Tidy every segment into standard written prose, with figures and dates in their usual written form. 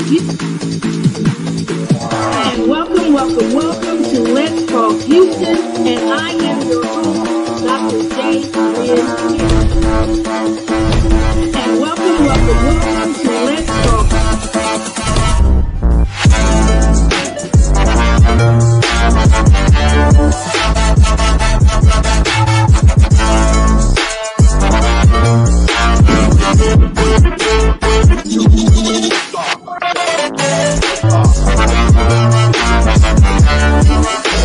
And welcome to Let's Talk Houston. And I am your host, Dr. J. Lynn And welcome to Let's Talk.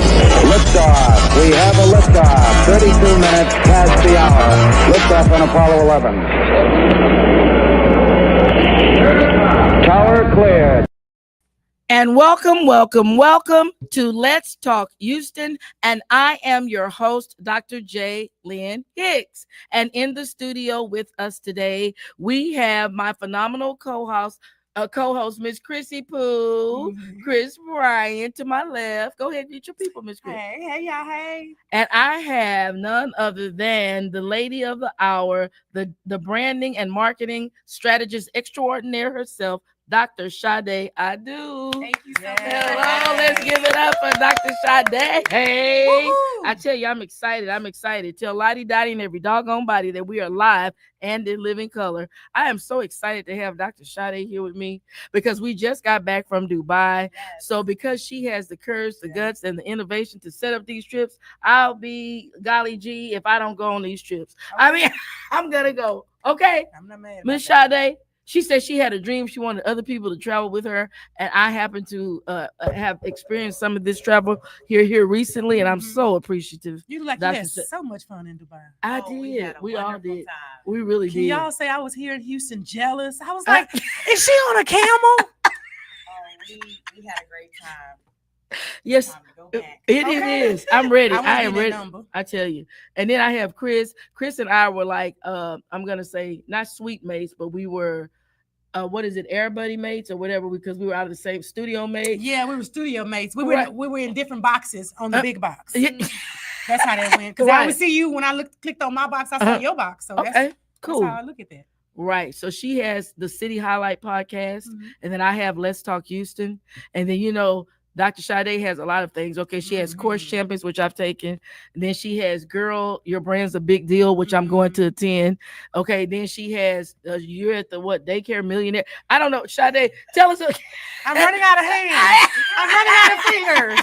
Liftoff. We have a liftoff. 32 minutes past the hour. Liftoff on Apollo 11. Tower cleared. And welcome to Let's Talk Houston. And I am your host, Dr. J. Lynn Hicks. And in the studio with us today, we have my phenomenal co-host, Miss Krissy Pooh, Chris Bryan to my left. Go ahead and meet your people, Miss Chris. Hey, y'all, hey. And I have none other than the lady of the hour, the branding and marketing strategist extraordinaire herself, Dr. Sade Adu. Thank you so much. Hello, let's give it up for Dr. Sade. Hey, Woo-hoo. I tell you, I'm excited. Tell Lottie Dottie and every doggone body that we are live and in living color. I am so excited to have Dr. Sade here with me because we just got back from Dubai. Yes. So because she has the courage, the guts, and the innovation to set up these trips, I'll be golly gee if I don't go on these trips. Okay. I mean, I'm gonna go. Okay, I'm not mad. Miss Sade. She said she had a dream. She wanted other people to travel with her. And I happen to have experienced some of this travel here recently. And I'm so appreciative. You look like Dr. you had so much fun in Dubai. I did. We all did. Time. We really Can did. y'all say I was here in Houston jealous? I was like, is she on a camel? We had a great time. Yes, Time to go back. it is. I'm ready. I am ready. Number. I tell you. And then I have Chris. Chris and I were like, I'm going to say not sweet mates, but we were, what is it, Air Buddy mates or whatever, because we were out of the same studio mates. Yeah, we were studio mates. We Right. were in different boxes on the big box. Yeah. That's how that went. Because Right. I would see you when I clicked on my box, I saw your box. So Okay, cool. that's how I look at that. Right. So she has the City Highlight podcast, and then I have Let's Talk Houston. And then, you know, Dr. Sade has a lot of things. Okay, she has Course Champions, which I've taken. And then she has Girl, Your Brand's a Big Deal, which I'm going to attend. Okay, then she has You're at the Daycare Millionaire. I don't know. Sade, tell us. I'm running out of hands. I'm running out of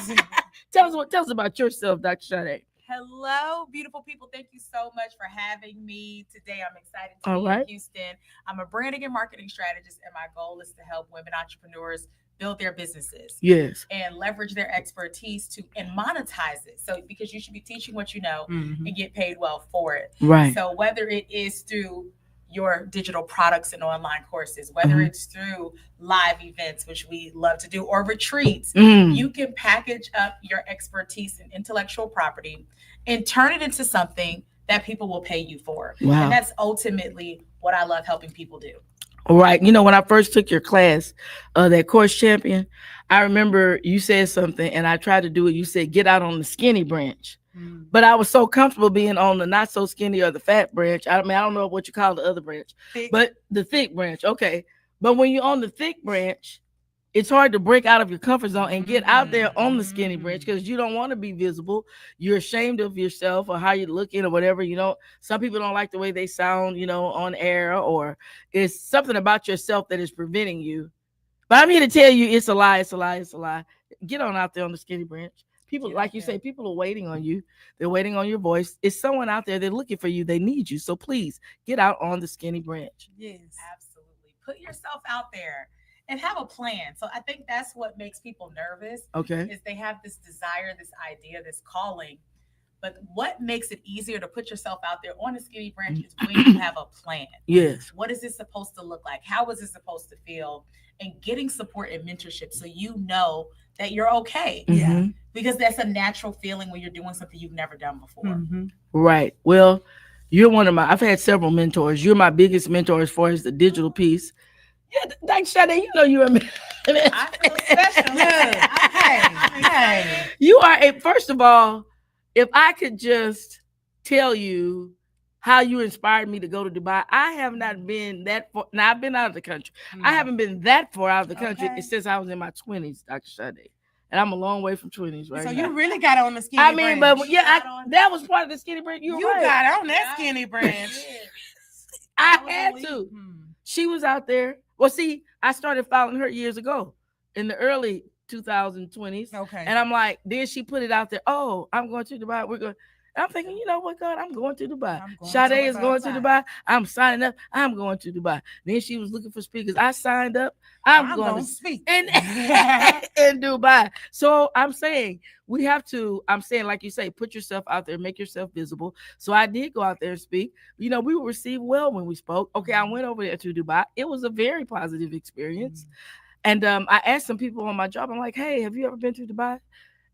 fingers. Tell us about yourself, Dr. Sade. Hello, beautiful people. Thank you so much for having me today. I'm excited to All be right. in Houston. I'm a branding and marketing strategist, and my goal is to help women entrepreneurs build their businesses Yes. and leverage their expertise and monetize it. So because you should be teaching what you know and get paid well for it. Right. So whether it is through your digital products and online courses, whether it's through live events, which we love to do, or retreats, you can package up your expertise and intellectual property and turn it into something that people will pay you for. Wow. And that's ultimately what I love helping people do. Right. You know, when I first took your class, that Course Champion, I remember you said something and I tried to do it. You said, get out on the skinny branch. But I was so comfortable being on the not so skinny or the fat branch. I mean, I don't know what you call the other branch, but the thick branch. Okay. But when you're on the thick branch, it's hard to break out of your comfort zone and get out there on the skinny branch because you don't want to be visible. You're ashamed of yourself or how you're looking or whatever. You know, some people don't like the way they sound, you know, on air, or it's something about yourself that is preventing you. But I'm here to tell you it's a lie. It's a lie. It's a lie. Get on out there on the skinny branch. People, like you say, people are waiting on you. They're waiting on your voice. It's someone out there. They're looking for you. They need you. So please get out on the skinny branch. Yes. Absolutely. Put yourself out there and have a plan. So I think that's what makes people nervous. Okay. Is they have this desire, this idea, this calling. But what makes it easier to put yourself out there on a skinny branch is when you have a plan. Yes. What is this supposed to look like? How is it supposed to feel? And getting support and mentorship so you know that you're okay. Yeah. Because that's a natural feeling when you're doing something you've never done before. Right. Well, you're one of I've had several mentors. You're my biggest mentor as far as the digital piece. Yeah, Dr. Sade, you know you're a mentor. I feel special. Hey. You are first of all, if I could just tell you how you inspired me to go to Dubai. I have not been that far. Now, I've been out of the country. I haven't been that far out of the country since I was in my 20s, Dr. Sade. And I'm a long way from 20s right So now. you really got on the skinny I mean, branch. but yeah, that was part of the skinny branch. You right. got on that skinny branch. I had to. She was out there. Well, see, I started following her years ago in the early 2020s. Okay. And I'm like, then she put it out there. Oh, I'm going to Dubai. We're going. And I'm thinking, you know what, God, I'm going to Dubai. Sade is going to Dubai. I'm signing up. I'm going to Dubai. Then she was looking for speakers. I signed up. I'm going to speak in Dubai. So I'm saying we have to, I'm saying, like you say, put yourself out there, make yourself visible. So I did go out there and speak. You know, we were received well when we spoke. Okay, I went over there to Dubai. It was a very positive experience. And I asked some people on my job, I'm like, hey, have you ever been to Dubai?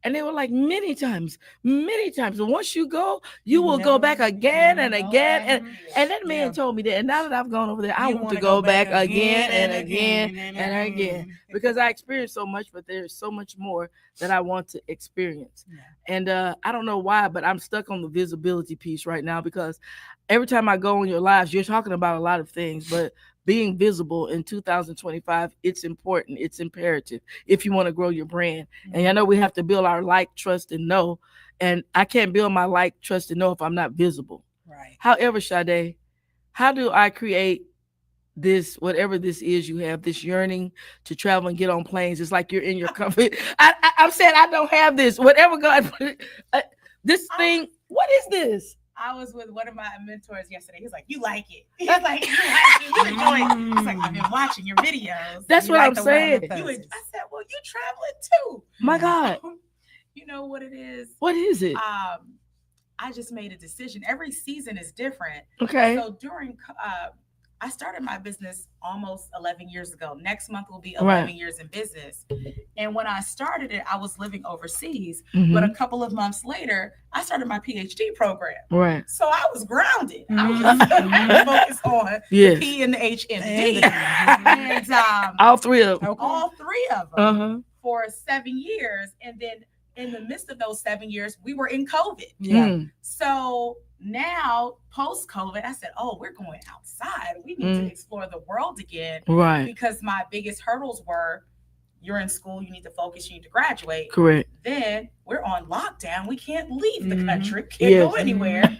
And they were like, many times. And once you go, you will go back again and again. And that man told me that. And now that I've gone over there, I want to go back again and again and again. Because I experienced so much, but there's so much more that I want to experience. And I don't know why, but I'm stuck on the visibility piece right now, because every time I go on your lives, you're talking about a lot of things, but being visible in 2025, it's important. It's imperative if you want to grow your brand. And I know we have to build our like, trust, and know. And I can't build my like, trust, and know if I'm not visible. Right. However, Sade, how do I create this, whatever this is you have, this yearning to travel and get on planes? It's like you're in your comfort. I'm saying I don't have this. Whatever God put this thing, what is this? I was with one of my mentors yesterday. He's like, you like it. He's like, you like it. You enjoy it. He's like, I've been watching your videos. That's what I'm saying. I said, well, you traveling too. My God. You know what it is? What is it? I just made a decision. Every season is different. Okay. So during, I started my business almost 11 years ago. Next month will be 11 years in business. And when I started it, I was living overseas. But a couple of months later, I started my PhD program. Right. So I was grounded. I was just focused on the P and the H and the D. And all three of them. All three of them for 7 years. And then in the midst of those 7 years, we were in COVID. So now, post-COVID, I said, oh, we're going outside. We need to explore the world again. Right. Because my biggest hurdles were, you're in school, you need to focus, you need to graduate. Correct. Then we're on lockdown. We can't leave the country, can't go anywhere.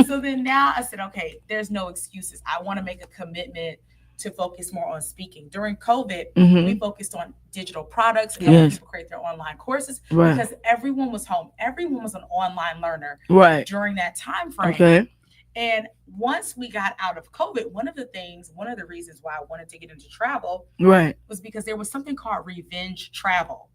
So then now I said, okay, there's no excuses. I want to make a commitment to focus more on speaking. During COVID, we focused on digital products and helping people create their online courses because everyone was home. Everyone was an online learner during that time frame. Okay. And once we got out of COVID, one of the reasons why I wanted to get into travel was because there was something called revenge travel.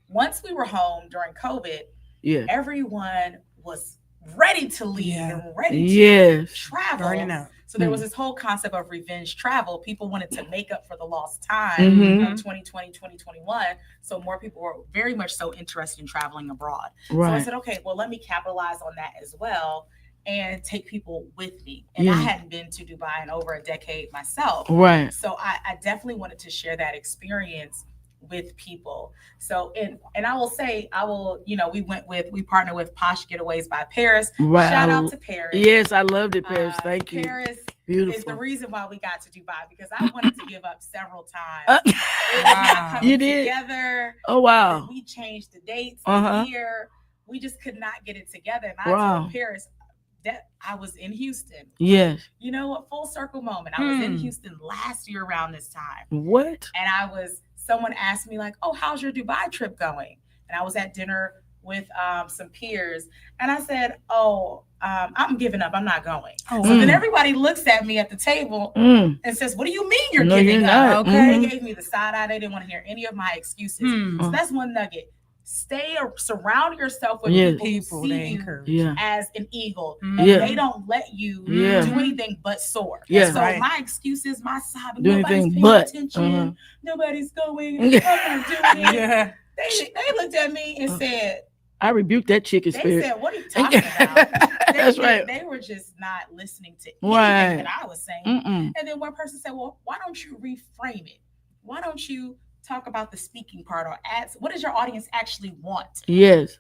Once we were home during COVID, everyone was ready to leave and ready to travel. Burning out. So there was this whole concept of revenge travel. People wanted to make up for the lost time of 2020, 2021. So more people were very much so interested in traveling abroad. So I said, okay, well, let me capitalize on that as well and take people with me. And I hadn't been to Dubai in over a decade myself. So I definitely wanted to share that experience with people. So, and I will say, we partnered with Posh Getaways by Paris. Shout out to Paris. Yes, I loved it, Paris. Thank you. Paris Beautiful. is the reason why we got to Dubai, because I wanted to give up several times. It was not coming together. Oh, wow. We changed the dates the year. We just could not get it together. And I told Paris that I was in Houston. Yes. You know what? Full circle moment. I was in Houston last year around this time. What? And someone asked me like, oh, how's your Dubai trip going? And I was at dinner with some peers. And I said, I'm giving up. I'm not going. So then everybody looks at me at the table and says, what do you mean you're giving up? Okay. They gave me the side eye. They didn't want to hear any of my excuses. So that's one nugget. Surround yourself with people who see you as an eagle. And they don't let you do anything but soar. So my excuses, my sobbing, nobody's paying attention. Nobody's going. I'm not doing it. They looked at me and said, I rebuked that chicken spirit. They said, what are you talking about? That's right. They were just not listening to anything that I was saying. And then one person said, well, why don't you reframe it? Why don't you talk about the speaking part or ads? What does your audience actually want? Yes.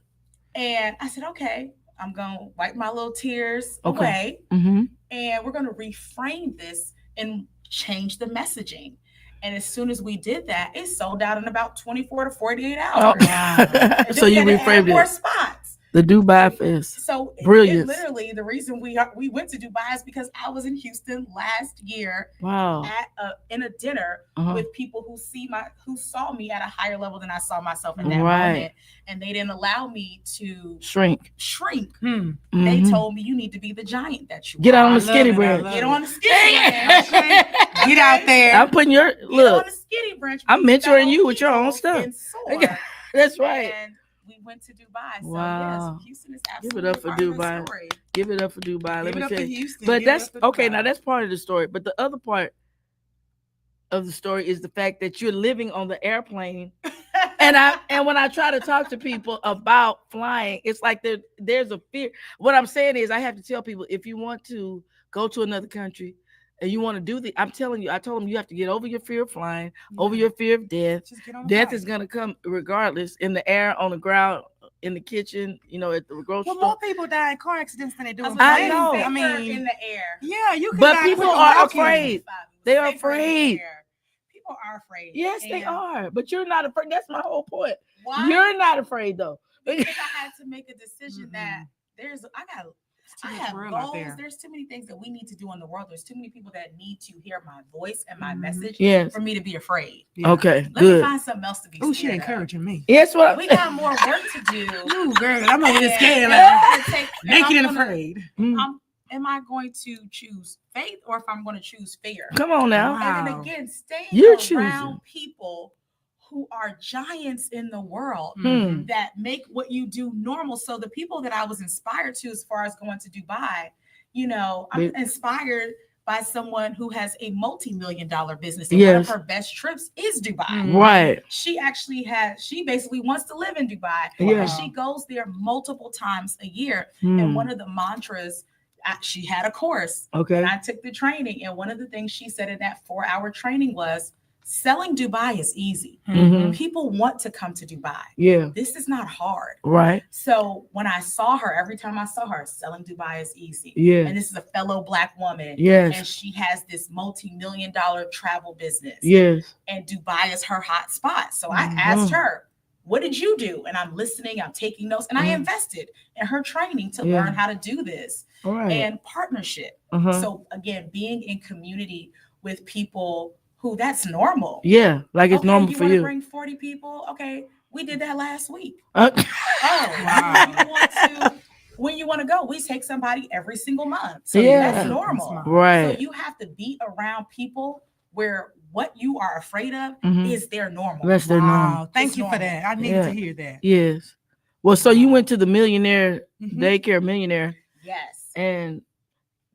And I said, okay, I'm going to wipe my little tears Okay. away. Mm-hmm. And we're going to reframe this and change the messaging. And as soon as we did that, it sold out in about 24 to 48 hours. Oh. So you reframed more it. spots. The Dubai Fest. So Brilliant. Literally, the reason we went to Dubai is because I was in Houston last year. Wow. In a dinner with people who saw me at a higher level than I saw myself in that moment, and they didn't allow me to shrink. Mm-hmm. They told me, you need to be the giant that you get are. on the skinny branch. Get on the skinny branch. Get out there. I'm putting your look. On the skinny branch. I'm mentoring you with your own stuff. That's right. And we went to Dubai. So wow. yes, Houston is absolutely Give it up for Dubai. Give it up for Dubai. Let me tell you. Houston. But that's okay. Now that's part of the story. But the other part of the story is the fact that you're living on the airplane. and when I try to talk to people about flying, it's like there's a fear. What I'm saying is I have to tell people, if you want to go to another country and you want to do I'm telling you, I told them you have to get over your fear of flying, over your fear of death. Death is going to come regardless, in the air, on the ground, in the kitchen, at the grocery store. More people die in car accidents than they do in planes. I know. I mean, in the air. Yeah, you can. But people are afraid. They are afraid. People are afraid. Yes, they are. But you're not afraid. That's my whole point. Why? You're not afraid though. Because I had to make a decision that I have goals. There's too many things that we need to do in the world. There's too many people that need to hear my voice and my message for me to be afraid. Yeah. Okay, Let me find something else to be scared. Oh, she encouraging me. Yes, what we got more work to do. Ooh, girl, I'm over here scared. Naked and afraid. Am I going to choose faith, or if I'm going to choose fear? Come on now. And then again, staying around people who are giants in the world that make what you do normal. So the people that I was inspired to, as far as going to Dubai, I'm inspired by someone who has a multi-million-dollar business. And one of her best trips is Dubai. Right. She basically wants to live in Dubai. Yeah. And she goes there multiple times a year. And one of the mantras, she had a course. Okay. And I took the training. And one of the things she said in that 4-hour training was, selling Dubai is easy. People want to come to Dubai. Yeah. This is not hard. Right. So when I saw her, every time I saw her, selling Dubai is easy. Yeah. And this is a fellow Black woman. Yes. And she has this multi-million-dollar travel business. Yes. And Dubai is her hot spot. So I asked her, what did you do? And I'm listening, I'm taking notes, and I invested in her training to learn how to do this. Right. And partnership. So again, being in community with people who that's normal. Yeah, like it's normal for you. You want to bring 40 people? Okay, we did that last week. Wow. When you want to go, we take somebody every single month. So that's normal. Right. So you have to be around people where what you are afraid of is their normal. That's their normal. Thank you for that. I needed to hear that. Yes. Well, so you went to the daycare millionaire. Yes. And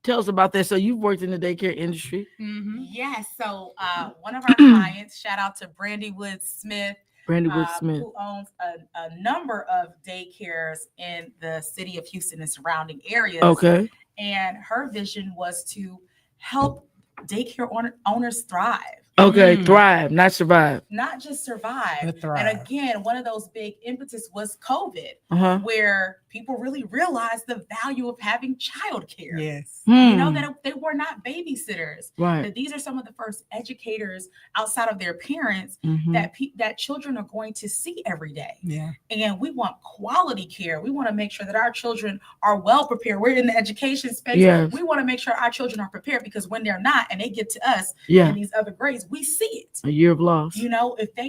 tell us about that. So you've worked in the daycare industry. Yes. So one of our clients, shout out to Brandin Smith, who owns a number of daycares in the city of Houston and surrounding areas. Okay. And her vision was to help daycare owners thrive. Okay, thrive, not survive. Not just survive. And again, one of those big impetus was COVID, where people really realized the value of having childcare. Yes. That they were not babysitters. Right. That these are some of the first educators outside of their parents that children are going to see every day. Yeah. And we want quality care. We want to make sure that our children are well prepared. We're in the education space. Yes. We want to make sure our children are prepared, because when they're not and they get to us in these other grades, we see it. A year of loss. If they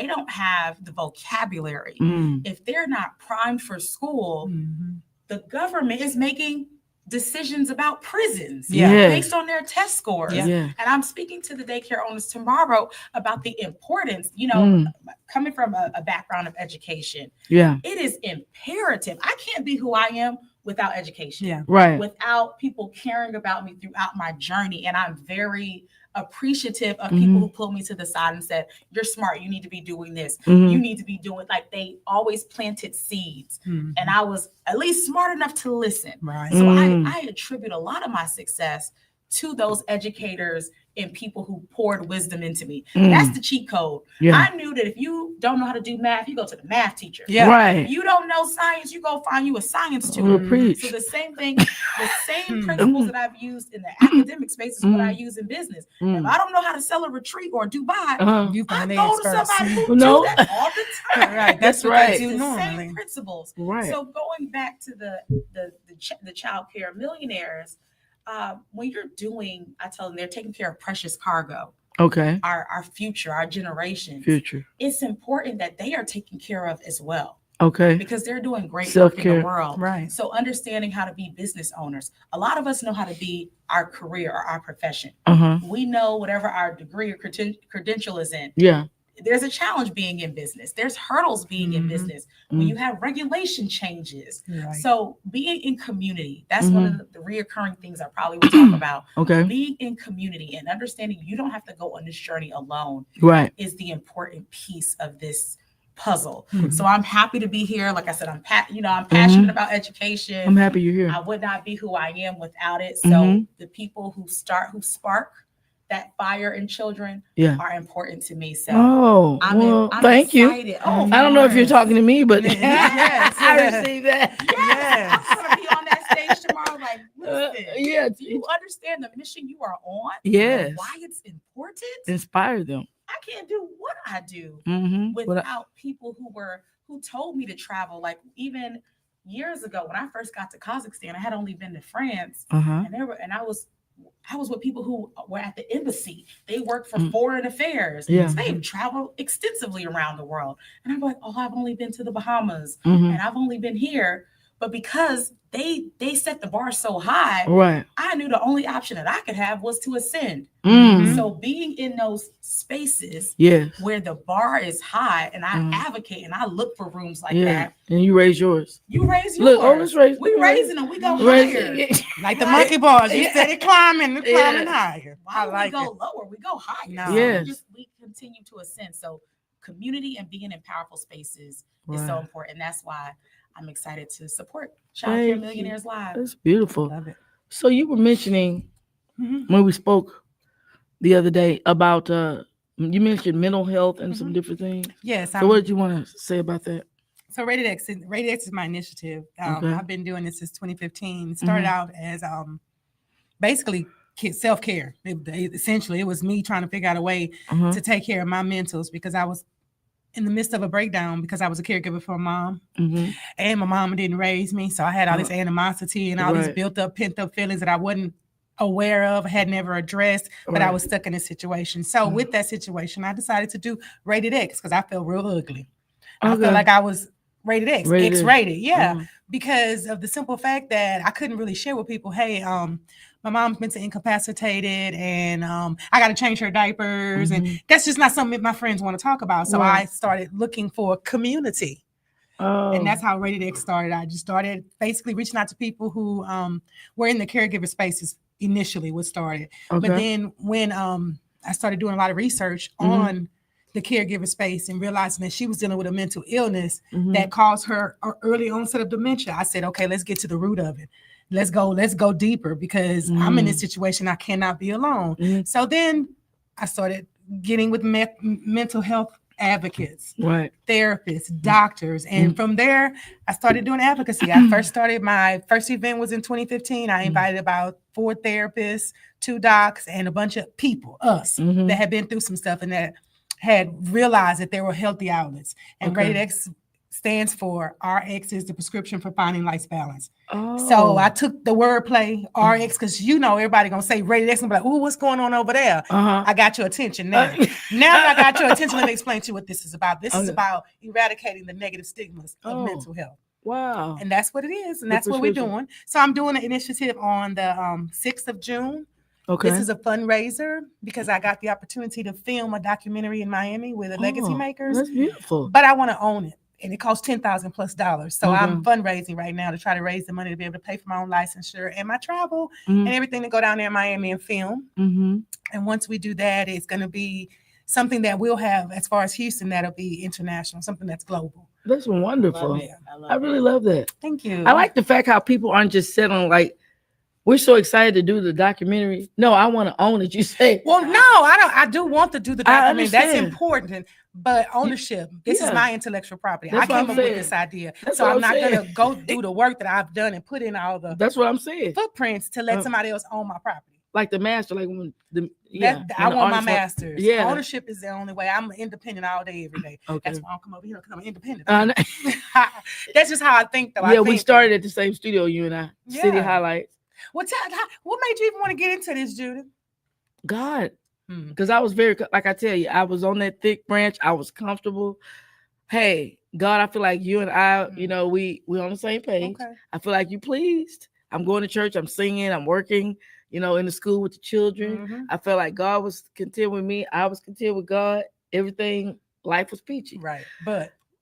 don't have the vocabulary, if they're not primed for school, the government is making decisions about prisons based on their test scores. Yeah. And I'm speaking to the daycare owners tomorrow about the importance, coming from a background of education. Yeah. It is imperative. I can't be who I am without education. Yeah. Right. Without people caring about me throughout my journey. And I'm very appreciative of people who pulled me to the side and said, you're smart, you need to be doing this, you need to be doing, like, they always planted seeds. And I was at least smart enough to listen. Right. So I attribute a lot of my success to those educators and people who poured wisdom into me. That's the cheat code. Yeah. I knew that if you don't know how to do math, you go to the math teacher. Yeah. Right. If you don't know science, you go find you a science tutor. Preach. So the same thing, the same principles that I've used in the academic space is what I use in business. If I don't know how to sell a retreat or Dubai, You I find the go to experts. somebody who No. do that all the time. Right. That's what right. they do It's the normally. same principles. Right. So going back to the child care millionaires, when you're doing, I tell them they're taking care of precious cargo, Okay. our future, our generation. Future. It's important that they are taken care of as well, Okay. because they're doing great work in Self-care. the world. Right. So understanding how to be business owners. A lot of us know how to be our career or our profession. We know whatever our degree or credential is in. Yeah. There's a challenge being in business. There's hurdles being in business when you have regulation changes. Right. So being in community, that's one of the reoccurring things I probably will talk about. Okay. Being in community and understanding you don't have to go on this journey alone Right. is the important piece of this puzzle. So I'm happy to be here. Like I said, I'm passionate about education. I'm happy you're here. I would not be who I am without it. So the people who spark that fire in children are important to me. So I'm thank you. excited. Oh, I don't know if you're talking to me, but Yes. I received that. Yes. I'm gonna be on that stage tomorrow. Like, listen, Yeah. do you understand the mission you are on? Yes. And why it's important? Inspire them. I can't do what I do Mm-hmm. without people who told me to travel. Like even years ago when I first got to Kazakhstan, I had only been to France, and I was with people who were at the embassy. They worked for foreign affairs. Yeah. So they traveled extensively around the world. And I'm like, oh, I've only been to the Bahamas and I've only been here. But because they set the bar so high, Right. I knew the only option that I could have was to ascend. So being in those spaces where the bar is high and I advocate and I look for rooms like that. And you raise yours. You raise yours. Look, let's raise. We raising them. We go higher. Like the monkey bars. You said it climbing higher. Why I like we go it. lower? We go higher. No. Yes. We continue to ascend. So community and being in powerful spaces is Right. so important. That's why I'm excited to support Child Thank Care you. Millionaires Live. That's beautiful. Love it. So you were mentioning when we spoke the other day about you mentioned mental health and some different things. Yes. So what did you want to say about that? So Rated X is my initiative. Okay. I've been doing this since 2015. It started out as basically self-care. Essentially, it was me trying to figure out a way to take care of my mentals because I was in the midst of a breakdown because I was a caregiver for my mom and my mom didn't raise me. So I had all this animosity and all these built up, pent up feelings that I wasn't aware of, had never addressed, but I was stuck in a situation. So with that situation, I decided to do Rated X because I felt real ugly. I felt like I was Rated X, X-rated. Yeah. Because of the simple fact that I couldn't really share with people, hey, my mom's mentally incapacitated and I got to change her diapers. And that's just not something my friends want to talk about. So I started looking for community. And that's how Rated X started. I just started basically reaching out to people who were in the caregiver spaces initially was started. But then when I started doing a lot of research on the caregiver space and realizing that she was dealing with a mental illness that caused her early onset of dementia, I said, okay, let's get to the root of it. Let's go deeper because I'm in this situation. I cannot be alone. So then I started getting with mental health advocates, therapists, doctors. And from there, I started doing advocacy. My first event was in 2015. I invited about 4 therapists, 2 docs, and a bunch of people, us, that had been through some stuff and that had realized that there were healthy outlets. And Rated X stands for RX is the prescription for finding life's balance. So I took the wordplay RX because everybody gonna say Rated X and be like, "Ooh, what's going on over there?" I got your attention now. Now that I got your attention, let me explain to you what this is about. This is about eradicating the negative stigmas of mental health. Wow. And that's what it is, and that's what we're doing. So I'm doing an initiative on the 6th of June. This is a fundraiser because I got the opportunity to film a documentary in Miami with the legacy makers. That's beautiful. But I want to own it. And it costs $10,000+. So I'm fundraising right now to try to raise the money to be able to pay for my own licensure and my travel and everything to go down there in Miami and film. And once we do that, it's going to be something that we'll have as far as Houston, that'll be international, something that's global. That's wonderful. I really love that. Thank you. I like the fact how people aren't just set on like We're so excited to do the documentary. No, I want to own it. You say, Well, no, I don't. I do want to do the I documentary. That's understand. important. But ownership, this is Yeah. my intellectual property. That's I what came I'm up with saying. this idea. That's So what I'm not saying. going to go do the work that I've done and put in all the That's what I'm saying. footprints to let somebody else own my property. Like the master, like when I want my masters. Yeah. Ownership is the only way. I'm independent all day, every day. Okay. That's why I'm come over here because I'm independent. Uh, That's just how I think, though. yeah, we started at the same studio, you and I. Yeah. City Highlights. What made you even want to get into this, Judith? God, because I was like I tell you, I was on that thick branch. I was comfortable. Hey, God, I feel like you and I, you know, we're on the same page. Okay. I feel like you pleased. I'm going to church. I'm singing. I'm working, you know, in the school with the children. I felt like God was content with me. I was content with God. Everything, life was peachy. Right.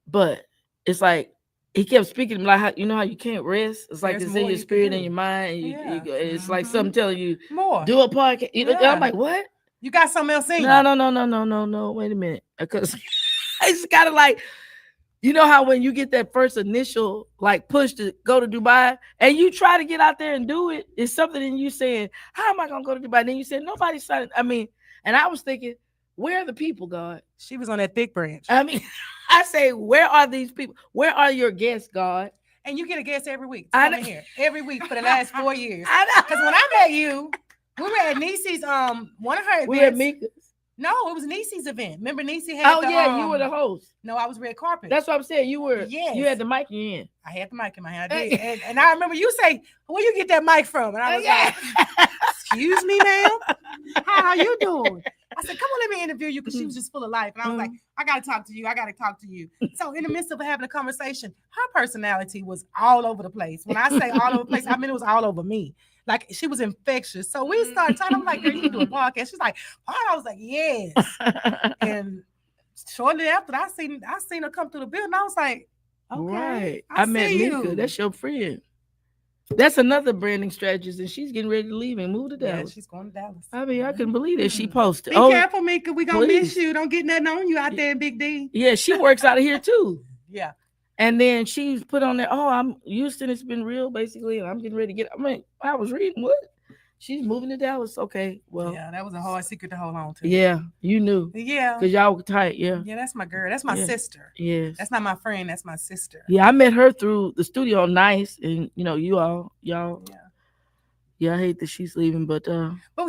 But it's like he kept speaking to me like how, you know how you can't rest. It's like There's it's in more your you spirit can and do. your mind. And it's like something telling you More. do a podcast. You know, I'm like, what? You got something else in you? No. Wait a minute, because it's kind of like, you know how when you get that first initial like push to go to Dubai and you try to get out there and do it, it's something in you saying, how am I gonna go to Dubai? And then you said nobody's signing. I mean, and I was thinking, where are the people, God? She was on that thick branch. I mean, I say, where are these people? Where are your guests, God? And you get a guest every week. Come in here every week for the last 4 years. I know. Because when I met you, we were at Niecy's one of her events. We had Mika's. No, it was Niecy's event. Remember Niecy had You were the host. No, I was red carpet. That's what I'm saying. You were. Yes. You had the mic in your hand. I had the mic in my hand. I did. and I remember you say, where you get that mic from? And I was like, excuse me, ma'am. How are you doing? I said, come on, let me interview you, because she was just full of life. And I was like, I got to talk to you. So in the midst of having a conversation, her personality was all over the place. When I say all over the place, I mean, it was all over me. Like, she was infectious. So we started talking. I'm like, girl, you can do a podcast. She's like, I was like, yes. And shortly after, I seen her come through the building. I was like, okay, right. I met see Mika. you. That's your friend. That's another branding strategist, and she's getting ready to leave and move to Dallas. Yeah, she's going to Dallas. I mean, I couldn't believe it. She posted. Be careful, Mika. We're going to miss please. you. Don't get nothing on you out there in Big D. Yeah, she works out of here too. Yeah. And then she's put on there, I'm Houston, it's been real, basically, and I'm getting ready to get. I mean, I was reading what? She's moving to Dallas. Okay, well. Yeah, that was a hard secret to hold on to. Yeah, you knew. Yeah. Because y'all were tight, yeah. Yeah, that's my girl. That's my sister. Yes. That's not my friend, that's my sister. Yeah, I met her through the studio, nice, and you know, y'all. Yeah, I hate that she's leaving, but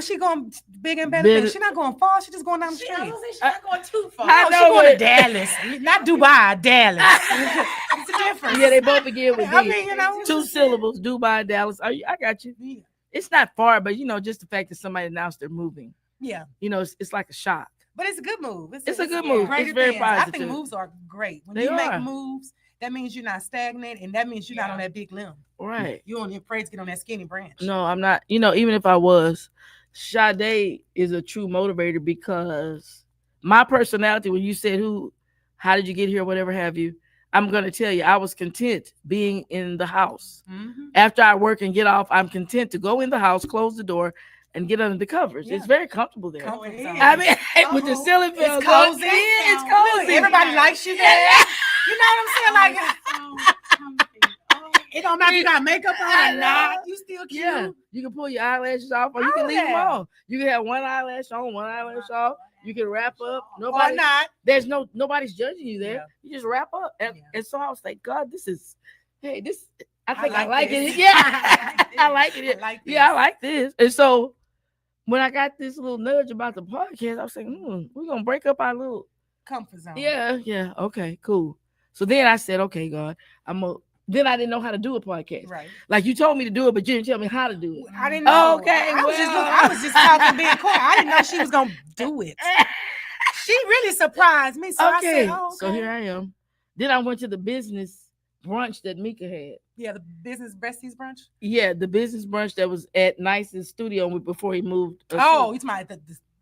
she going big and better. She's not going far. She's just going down the street. She's not going too far. I know, she's going to Dallas, not Dubai, Dallas. It's a difference. Yeah, they both begin with D. I mean, you know, 2 syllables. Dubai, Dallas. I got you. Yeah. It's not far, but you know, just the fact that somebody announced they're moving. Yeah. You know, it's like a shock. But it's a good move. It's a good move. It's very positive. I think moves are great. When you make moves, that means you're not stagnant, and that means you're not on that big limb. Right. You're on your afraid to get on that skinny branch. No, I'm not. You know, even if I was, Sade is a true motivator, because my personality, when you said how did you get here, whatever have you, I'm going to tell you, I was content being in the house. After I work and get off, I'm content to go in the house, close the door, and get under the covers. Yeah. It's very comfortable there. I mean, with the ceiling fan, it's cozy. It's cozy. Everybody likes you there. You know what I'm saying? Like, it don't matter if you got makeup on or not. You still cute. Yeah, you can pull your eyelashes off, or you can leave them on. You can have one eyelash on, one eyelash off. You can wrap up. Nobody, or not. There's nobody's judging you there. Yeah. You just wrap up. And so I was like, God, this is, I think I like it. Yeah, I like it. I like this. And so when I got this little nudge about the podcast, I was like, we're gonna break up our little comfort zone. Yeah. Okay, cool. So then I said, okay, God, then I didn't know how to do a podcast. Right. Like, you told me to do it, but you didn't tell me how to do it. I didn't know. Okay. I was just talking being quiet. I didn't know she was gonna do it. She really surprised me. So I said, okay. So here I am. Then I went to the business brunch that Mika had. Yeah, the business besties brunch. Yeah, the business brunch that was at Nice's studio before he moved. He's my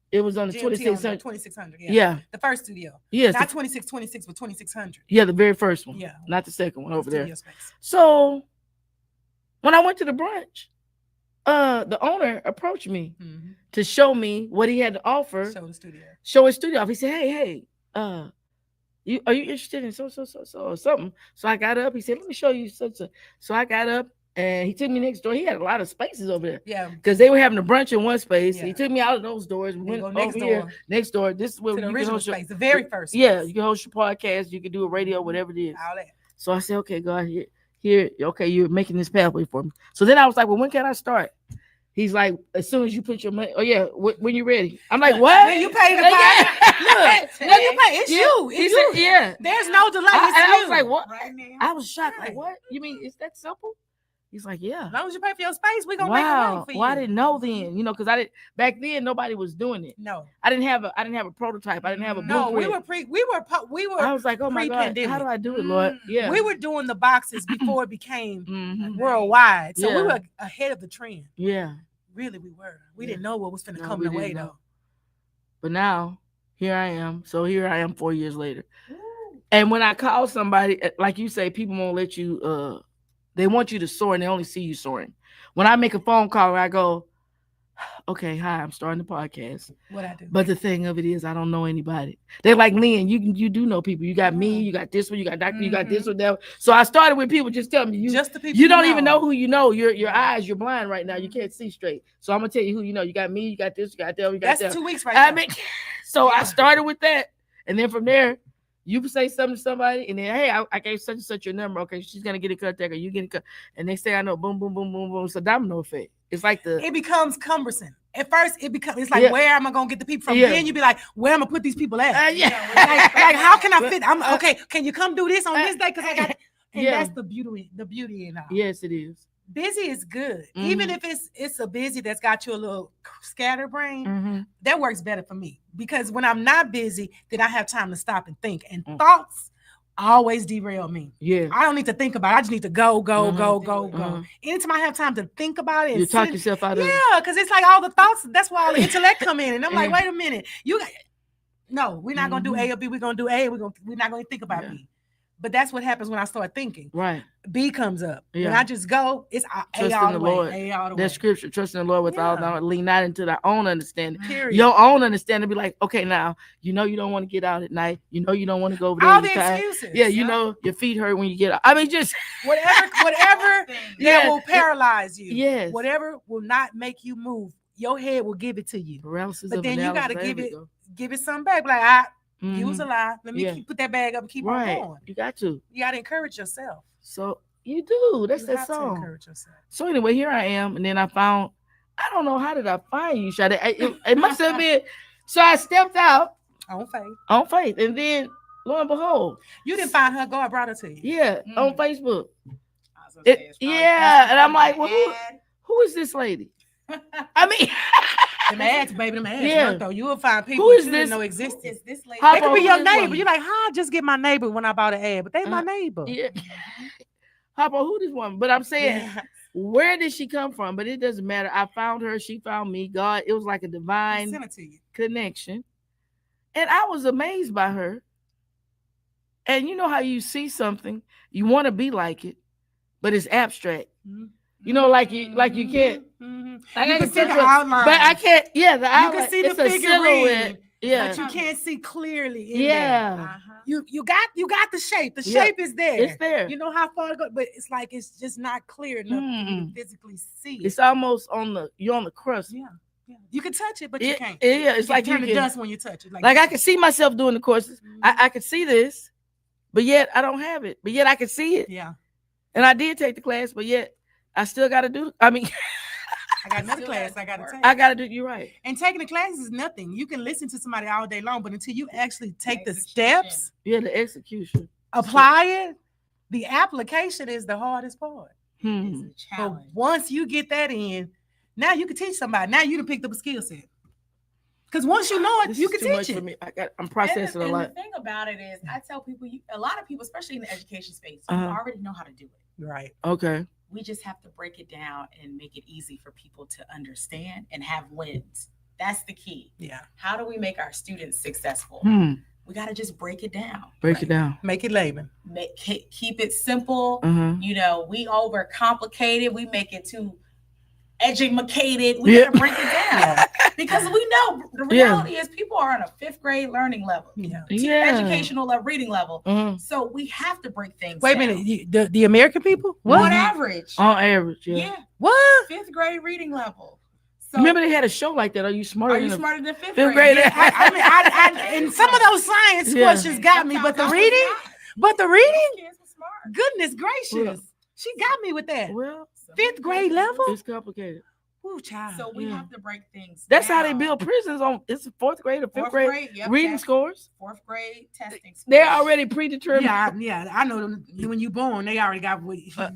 it was on the 2600. 2600. Yeah. The first studio. Yes. Not 2626, but 2600. Yeah, the very first one. Yeah. Not the second one over there. Space. So when I went to the brunch, the owner approached me to show me what he had to offer. Show his studio off. He said, hey, are you interested in so or something? So I got up. He said, let me show you such a. So I got up And he took me next door. He had a lot of spaces over there. Yeah. Because they were having a brunch in one space. Yeah. He took me out of those doors. We went go over next here, door. next door. This is where To the you can original host your, space, the very first yeah, space. you can host your podcast. You can do a radio, whatever it is. All that. So I said, okay, God, here, okay, you're making this pathway for me. So then I was like, well, when can I start? He's like, as soon as you put your money. Oh yeah, when you're ready. I'm like, what? When you pay the Like, price. Look, when you pay, it's Yeah. you. He It's said, you. yeah. There's no delay. And It's I you. was like, what? Right now. I was shocked. Right. Like, what? You mean it's that simple? He's like, yeah. As long as you pay for your space, we're gonna make it right for you. Well, I didn't know then, because I didn't back then. Nobody was doing it. No. I didn't have a prototype. I didn't have a No, blueprint. we were I was like, oh my God, pre-pandemic. how do I do it, Lord? Yeah, we were doing the boxes before it became Mhm. worldwide. So we Yeah. were ahead of the trend. Yeah. Really, we were. We Yeah. didn't know what was going to No, come we the way, didn't know. though. But now here I am. So here I am 4 years later. And when I call somebody, like you say, people won't let you. They want you to soar, and they only see you soaring. When I make a phone call, I go, okay, hi, I'm starting the podcast. What I do. But the thing of it is, I don't know anybody. They're like, Lynn, you do know people. You got me, you got this one, you got Doctor, you got this one, that one. So I started with people just tell me, Just the people you don't even know who you know. Your eyes, you're blind right now. You can't see straight. So I'm gonna tell you who you know. You got me, you got this, you got that, you got That's that. 2 weeks right I now. mean, so I started with that, and then from there, you say something to somebody, and then hey, I gave such and such your number. Okay, she's gonna get in contact, or you get in contact, and next thing I know, boom, boom, boom, boom, boom. It's a domino effect. It's like It becomes cumbersome. At first, it's like, Yeah. where am I gonna get the people from? Yeah. Then you be like, where am I put these people at? yeah. like how can I fit? I'm okay. Can you come do this on this day? Because I got. And Yeah. that's the beauty in all. Yes, it is. Busy is good. Even if it's a busy that's got you a little scatterbrain, that works better for me. Because when I'm not busy, then I have time to stop and think. And thoughts always derail me. Yeah. I don't need to think about it. I just need to go. Anytime I have time to think about it, You talk yourself out of it. yeah, because it's like all the thoughts, that's why all the intellect come in. And I'm like, wait a minute. No, we're not gonna do A or B, we're gonna do A, we're not gonna think about B. But that's what happens when I start thinking. Right. B comes up. When Yeah. I just go, it's A Trust all in the the way. Lord. A all the way. That scripture, trust in the Lord with all thy lean not into thy own understanding. Period. Your own understanding be like, okay, now you don't want to get out at night. You don't want to go over there. All the anytime. excuses. Yeah, your feet hurt when you get out. I mean, just whatever Yeah. that will paralyze you. Yes. Whatever will not make you move, your head will give it to you. paralysis. But of then you analysis. gotta There we go. give it something back. Like, you was Mhm. alive. Let me Yeah. put that bag up and keep on Right. going. You got to. You gotta encourage yourself. So you do. That's You that have to song. encourage yourself. So anyway, here I am, and then I found. I don't know how did I find you, Shadi. It must have been. So I stepped out On faith. on faith, and then lo and behold, You didn't find her. God brought her to you. yeah, on Facebook. I was gonna say, it's probably Yeah, and I'm from like, the well, ad. who is this lady? I mean, Them ads, baby, them ads. Yeah. Work, though. You will find people Who is that you didn't this? know Who existed. is this lady? How They could about be who your is neighbor. woman? You're like, I just get my neighbor when I bought an ad, but they my neighbor. yeah. How about who this woman? But I'm saying, Yeah. where did she come from? But it doesn't matter. I found her. She found me. God, it was like a I divine sent it to you. connection. And I was amazed by her. And you know how you see something, you want to be like it, but it's abstract. You know, like you can't. Mhm. Like You I can see the picture- outline. But I can't. Yeah, the You outline. can see the it's a figurine, silhouette. Yeah, but you can't see clearly. In there. yeah, Uh-huh. You got the shape. The Yeah. shape is there. it's there. You know how far to go, but it's like it's just not clear enough for you to Mm. physically see it. It's almost you're on the crust. Yeah. You can touch it, but you can't. Yeah, it's You like turn you to can, dust when you touch it. like I can see myself doing the courses. I can see this, but yet I don't have it. But yet I can see it. Yeah. And I did take the class, but yet I still got to do. I mean, I got another Still class gotta I got to work. take. I got to do. You're right. And taking the classes is nothing. You can listen to somebody all day long, but until you actually take the Execution. steps, Yeah, the execution. apply it, the application is the hardest part. It's Hmm. a But challenge. once you get that in, now you can teach somebody. Now you done picked up a skill set. Because once you know it, This you is can too much teach for it. me. I'm And processing a the lot. thing about it is, I tell people, a lot of people, especially in the education space, Uh-huh. you already know how to do it. Right. Okay. We just have to break it down and make it easy for people to understand and have wins. That's the key. Yeah. How do we make our students successful? We got to just break it down. Break it down. Make it layman. Keep it simple. Uh-huh. We overcomplicate it. We make it too educated. We gotta break it down because we know the reality is people are on a 5th grade learning level, educational reading level. So we have to break things. Wait a minute, the American people? What? On average? On average, What? 5th grade reading level. So, remember they had a show like that. Are you smarter than 5th grade? I mean, and some of those science questions got me, but the reading, kids were smart. Goodness gracious, she got me with that. Well, 5th grade level, it's complicated. Ooh, child. So we have to break things. That's how they build prisons on. It's 4th grade or 5th grade reading scores. 4th grade testing. They're already predetermined. Yeah, I know them. When you born, they already got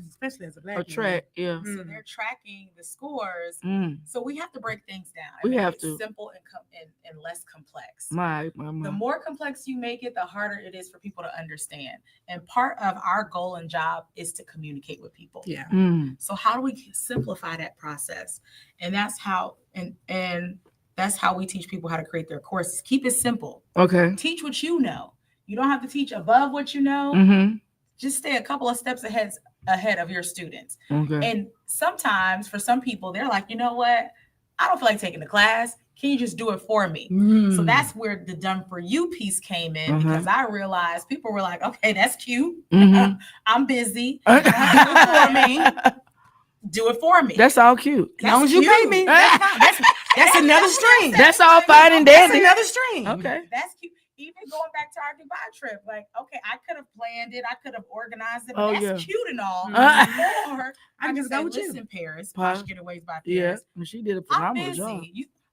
especially as a black. A track, So they're tracking the scores. So we have to break things down. We have to simple and less complex. My. The more complex you make it, the harder it is for people to understand. And part of our goal and job is to communicate with people. Yeah. So how do we simplify that process? And that's how and that's how we teach people how to create their courses. Keep it simple. Okay. Teach what you know. You don't have to teach above what you know. Just stay a couple of steps ahead of your students. Okay. And sometimes for some people, they're like, you know what? I don't feel like taking the class. Can you just do it for me? So that's where the done for you piece came in because I realized people were like, okay, that's cute. I'm busy. Do it for me. Do it for me. That's all cute. As long as you pay me. That's another stream. That's all fine and dandy. That's another stream. Okay. That's cute. Even going back to our Dubai trip, like, okay, I could have planned it. I could have organized it. But that's cute and all. Or I just go with you. Paris, Posh Getaways by Paris. Yeah, she did a phenomenal job.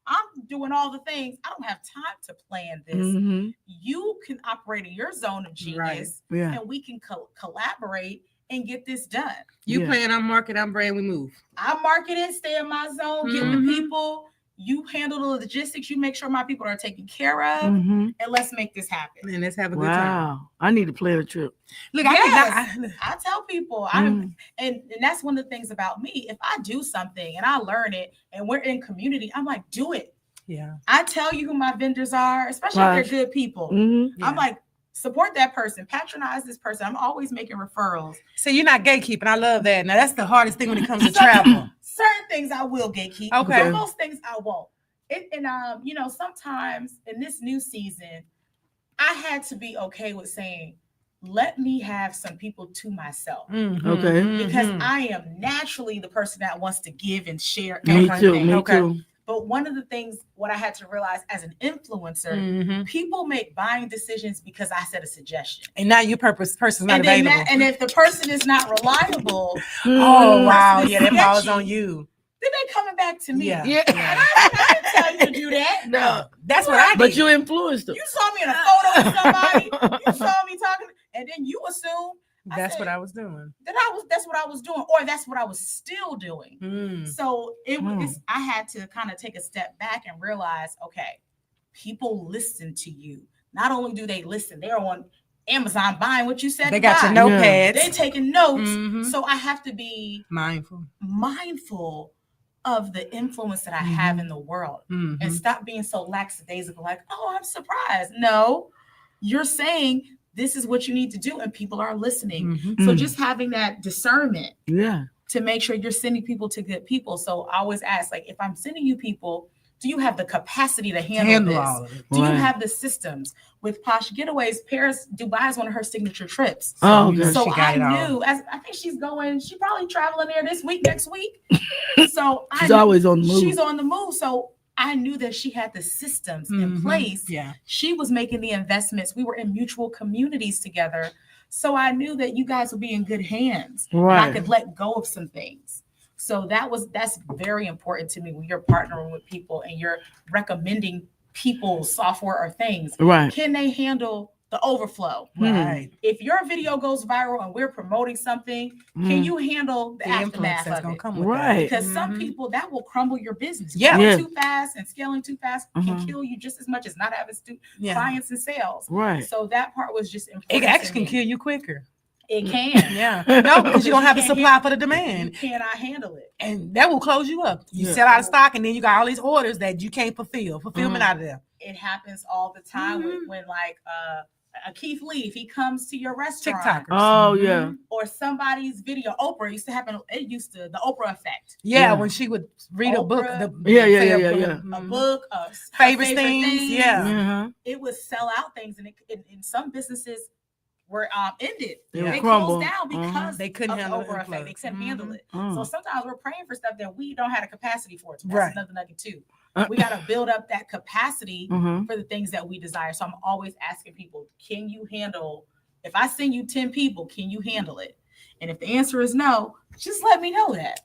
I'm doing all the things. I don't have time to plan this. You can operate in your zone of genius, and we can collaborate and get this done. You plan, I'm market, I'm brand, we move. I market it, stay in my zone, get with people. You handle the logistics. You make sure my people are taken care of, and let's make this happen. And let's have a good time. Wow, I need to plan a trip. Look, I tell people, and that's one of the things about me. If I do something and I learn it, and we're in community, I'm like, do it. Yeah. I tell you who my vendors are, especially if they're good people. I'm like, support that person, patronize this person. I'm always making referrals. So you're not gatekeeping. I love that. Now that's the hardest thing when it comes to travel. Certain things I will gatekeep. Okay. Most things I won't. Sometimes in this new season, I had to be okay with saying, let me have some people to myself. Okay. Because I am naturally the person that wants to give and share. Me too. But one of the things, what I had to realize as an influencer, people make buying decisions because I said a suggestion. And now your person's not available. And if the person is not reliable, oh, wow. Yeah, that falls on you. Then they coming back to me. Yeah. I didn't tell you to do that. No. That's what I did. But you influenced them. You saw me in a photo with somebody. You saw me talking, and then you assume that's what I was doing. That's what I was doing, or that's what I was still doing. So I had to kind of take a step back and realize, okay, people listen to you. Not only do they listen, they're on Amazon buying what you said. They got your notepads. They're taking notes. So I have to be mindful of the influence that I have in the world and stop being so lackadaisical, like, oh, I'm surprised. No, you're saying this is what you need to do, and people are listening. So just having that discernment to make sure you're sending people to good people. So I always ask, like, if I'm sending you people, do you have the capacity to handle all of this? it? Do you have the systems? With Posh Getaways, Paris, Dubai is one of her signature trips. Oh, okay. So I knew, I think she's probably traveling there this week, next week. So she's always on the move. She's on the move. So I knew that she had the systems in place. Yeah. She was making the investments. We were in mutual communities together. So I knew that you guys would be in good hands. Right. And I could let go of some things. So that's very important to me when you're partnering with people and you're recommending people software or things. Right. Can they handle the overflow? Right. If your video goes viral and we're promoting something, can you handle the aftermath that's of gonna it? come with right. Because some people, that will crumble your business. Yeah. Growing too fast and scaling too fast can kill you just as much as not having clients and sales. Right. So that part was just important. It actually can kill you quicker. It can. Yeah. No, because you don't have the supply for the demand. You cannot handle it. And that will close you up. You sell out of stock, and then you got all these orders that you can't fulfill. Fulfillment out of there. It happens all the time when like Keith Lee, if he comes to your restaurant, TikTokers. Oh yeah. or somebody's video. Oprah used to happen. It used to the Oprah effect. Yeah, when she would read a book. Oprah, Yeah. A book, favorite things. Yeah. It would sell out things, and in some businesses were ended. Yeah. They Crumble. closed down because They couldn't of handle the Oprah it. effect. They couldn't handle it. Mm. So sometimes we're praying for stuff that we don't have the capacity for. So that's Right. another nugget too. We got to build up that capacity Mhm. for the things that we desire. So I'm always asking people, can you handle, if I send you 10 people, can you handle it? And if the answer is no, just let me know that.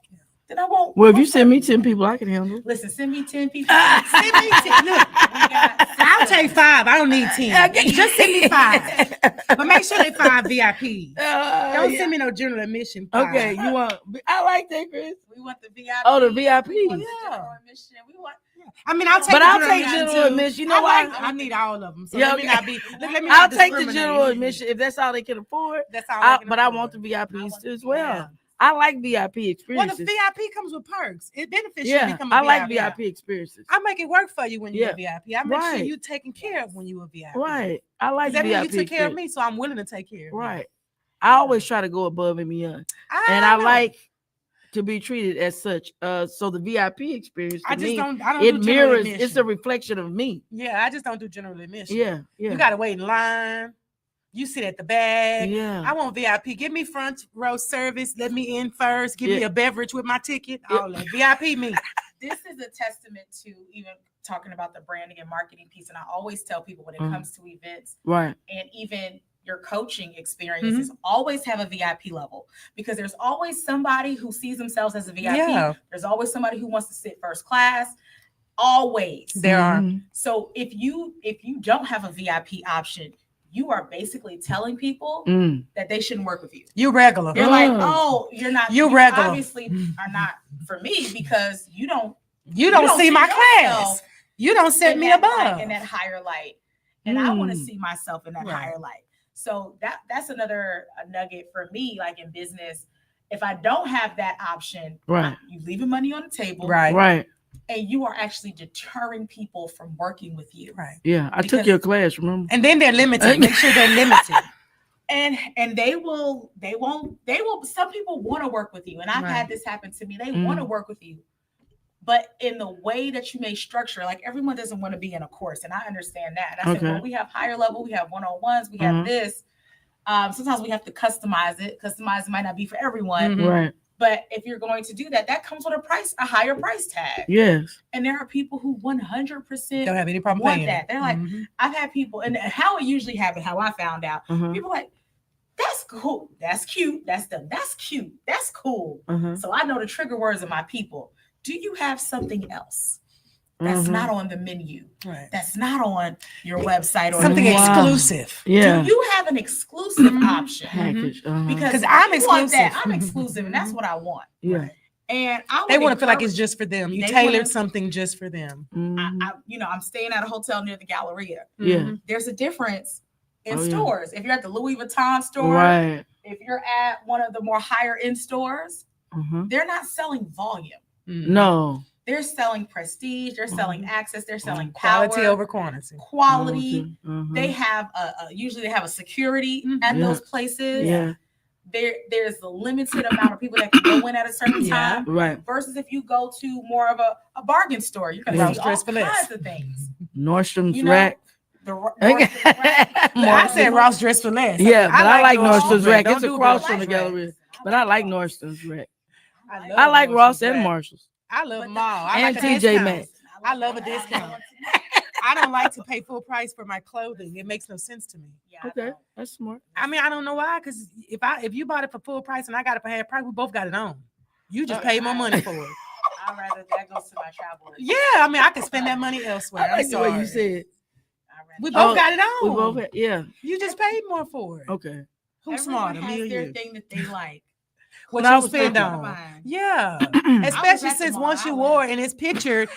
Then I won't. Well, if you send me 10 people, I can handle it. Listen, send me 10 people. Send me 10. Look, I'll take 5. I don't need 10. Just send me 5. But make sure they 5 VIP. Don't send me no general admission. 5. Okay, you want? I like that, Chris. We want the VIP. Oh, the VIP. We want the general admission. We want. I mean, I'll take. But the I'll general take admission, general too. admission. You know why? I need all of them. So Yeah, let me okay. not be. Let me I'll not take the discriminate. general admission if that's all they can afford. That's all. But I want the VIPs too as well. Yeah. I like VIP Well, the experiences. VIP comes with perks. It benefits you to Yeah, become a I VIP. like VIP experiences. I make it work for you when you're a VIP. I make sure Right. you're taken care of when you're a VIP. Right. I like That VIP means you took care of experience. me, so I'm willing to take care of you. Right. I always try to go above and beyond, and I know. like to be treated as such. So the VIP experience to I just me, don't. I don't it do general mirrors. admission. It's a reflection of me. Yeah, I just don't do general admission. Yeah. You gotta wait in line. You sit at the back. Yeah. I want VIP. Give me front row service. Let me in first. Give me Yeah. a beverage with my ticket. All that. VIP me. This is a testament to even talking about the branding and marketing piece. And I always tell people when it Mhm. comes to events Right. and even your coaching experiences, always have a VIP level, because there's always somebody who sees themselves as a VIP. Yeah. There's always somebody who wants to sit first class. Always. There are. Mhm. So if you don't have a VIP option, you are basically telling people Mm. that they shouldn't work with you. You regular. You're like, Mm. oh, you're not. You you regular. obviously are not for me, because you don't see my class. yourself You don't set in me that above. light, in that higher light, and I want to Mm. see myself in that Right. higher light. So that's another nugget for me, like in business. If I don't have that option, Right. you leaving money on the table, Right. Right. and you are actually deterring people from working with you. Right. Yeah. I took Because- your class. Remember? And then they're limited. Make sure they're limited. And they won't. Some people want to work with you, and I've Right. had this happen to me. They want to work with you, but in the way that you may structure, like everyone doesn't want to be in a course, and I understand that. And I said, Okay. well, we have higher level, we have one-on-ones, we have this. Sometimes we have to customize it. Customize it might not be for everyone, Mhm. Right. but if you're going to do that, that comes with a higher price tag. Yes. And there are people who 100% Don't have any problem want paying that. it. They're like, Mhm. I've had people, and how it usually happens, how I found out, Uh-huh. people are like, that's cool, that's cute, that's them, that's cute, that's cool. Uh-huh. So I know the trigger words of my people. Do you have something else that's Mhm. not on the menu, Right. that's not on your website, or Something Wow. exclusive. Yeah. do you have an exclusive option? Package. Because Because I'm you want that, exclusive. I'm exclusive, and that's what I want. yeah. And I They would want to feel like it's encourage- just for them. You They tailored wanna- something just for them. Mhm. I'm staying at a hotel near the Galleria. Yeah. There's a difference in Oh, yeah. stores. If you're at the Louis Vuitton store, Right. if you're at one of the more higher end stores, Uh-huh. they're not selling volume. Mhm. No. They're selling prestige. They're selling access. They're selling Quality power, over quantity. quality. Uh-huh. They have usually they have a security Mhm. at Yeah. those places. Yeah. There's a limited amount of people that can go in at a certain Yeah. time. Right. Versus if you go to more of a bargain store, you can Yeah. see all Dress for less. kinds of things. Nordstrom's You know, rack. The I said Ross dressed for less. Yeah, but I like Nordstrom's rack. Don't It's do across Ross from the rack. gallery. But I like Nordstrom's rack. love I like Ross Nordstrom's and rack. Marshalls. I love But them the- all. I and like a TJ discount. Maxx. I love a discount. I don't like to pay full price for my clothing. It makes no sense to me. Okay, that's smart. I mean, I don't know why. Because if you bought it for full price and I got it for half price, we both got it on. You just paid more money for it. I'd rather that goes to my travel. Yeah, I mean, I could spend that money elsewhere. I like I'm the way you sorry. said. We Oh, both got it We on. both had, yeah. You just paid more for it. Okay. Who's Everyone smarter, has me or their you? thing that they like. What When I you was spend thinking- on? Yeah, I especially was at the since mall. once you I wore went. it and it's pictured,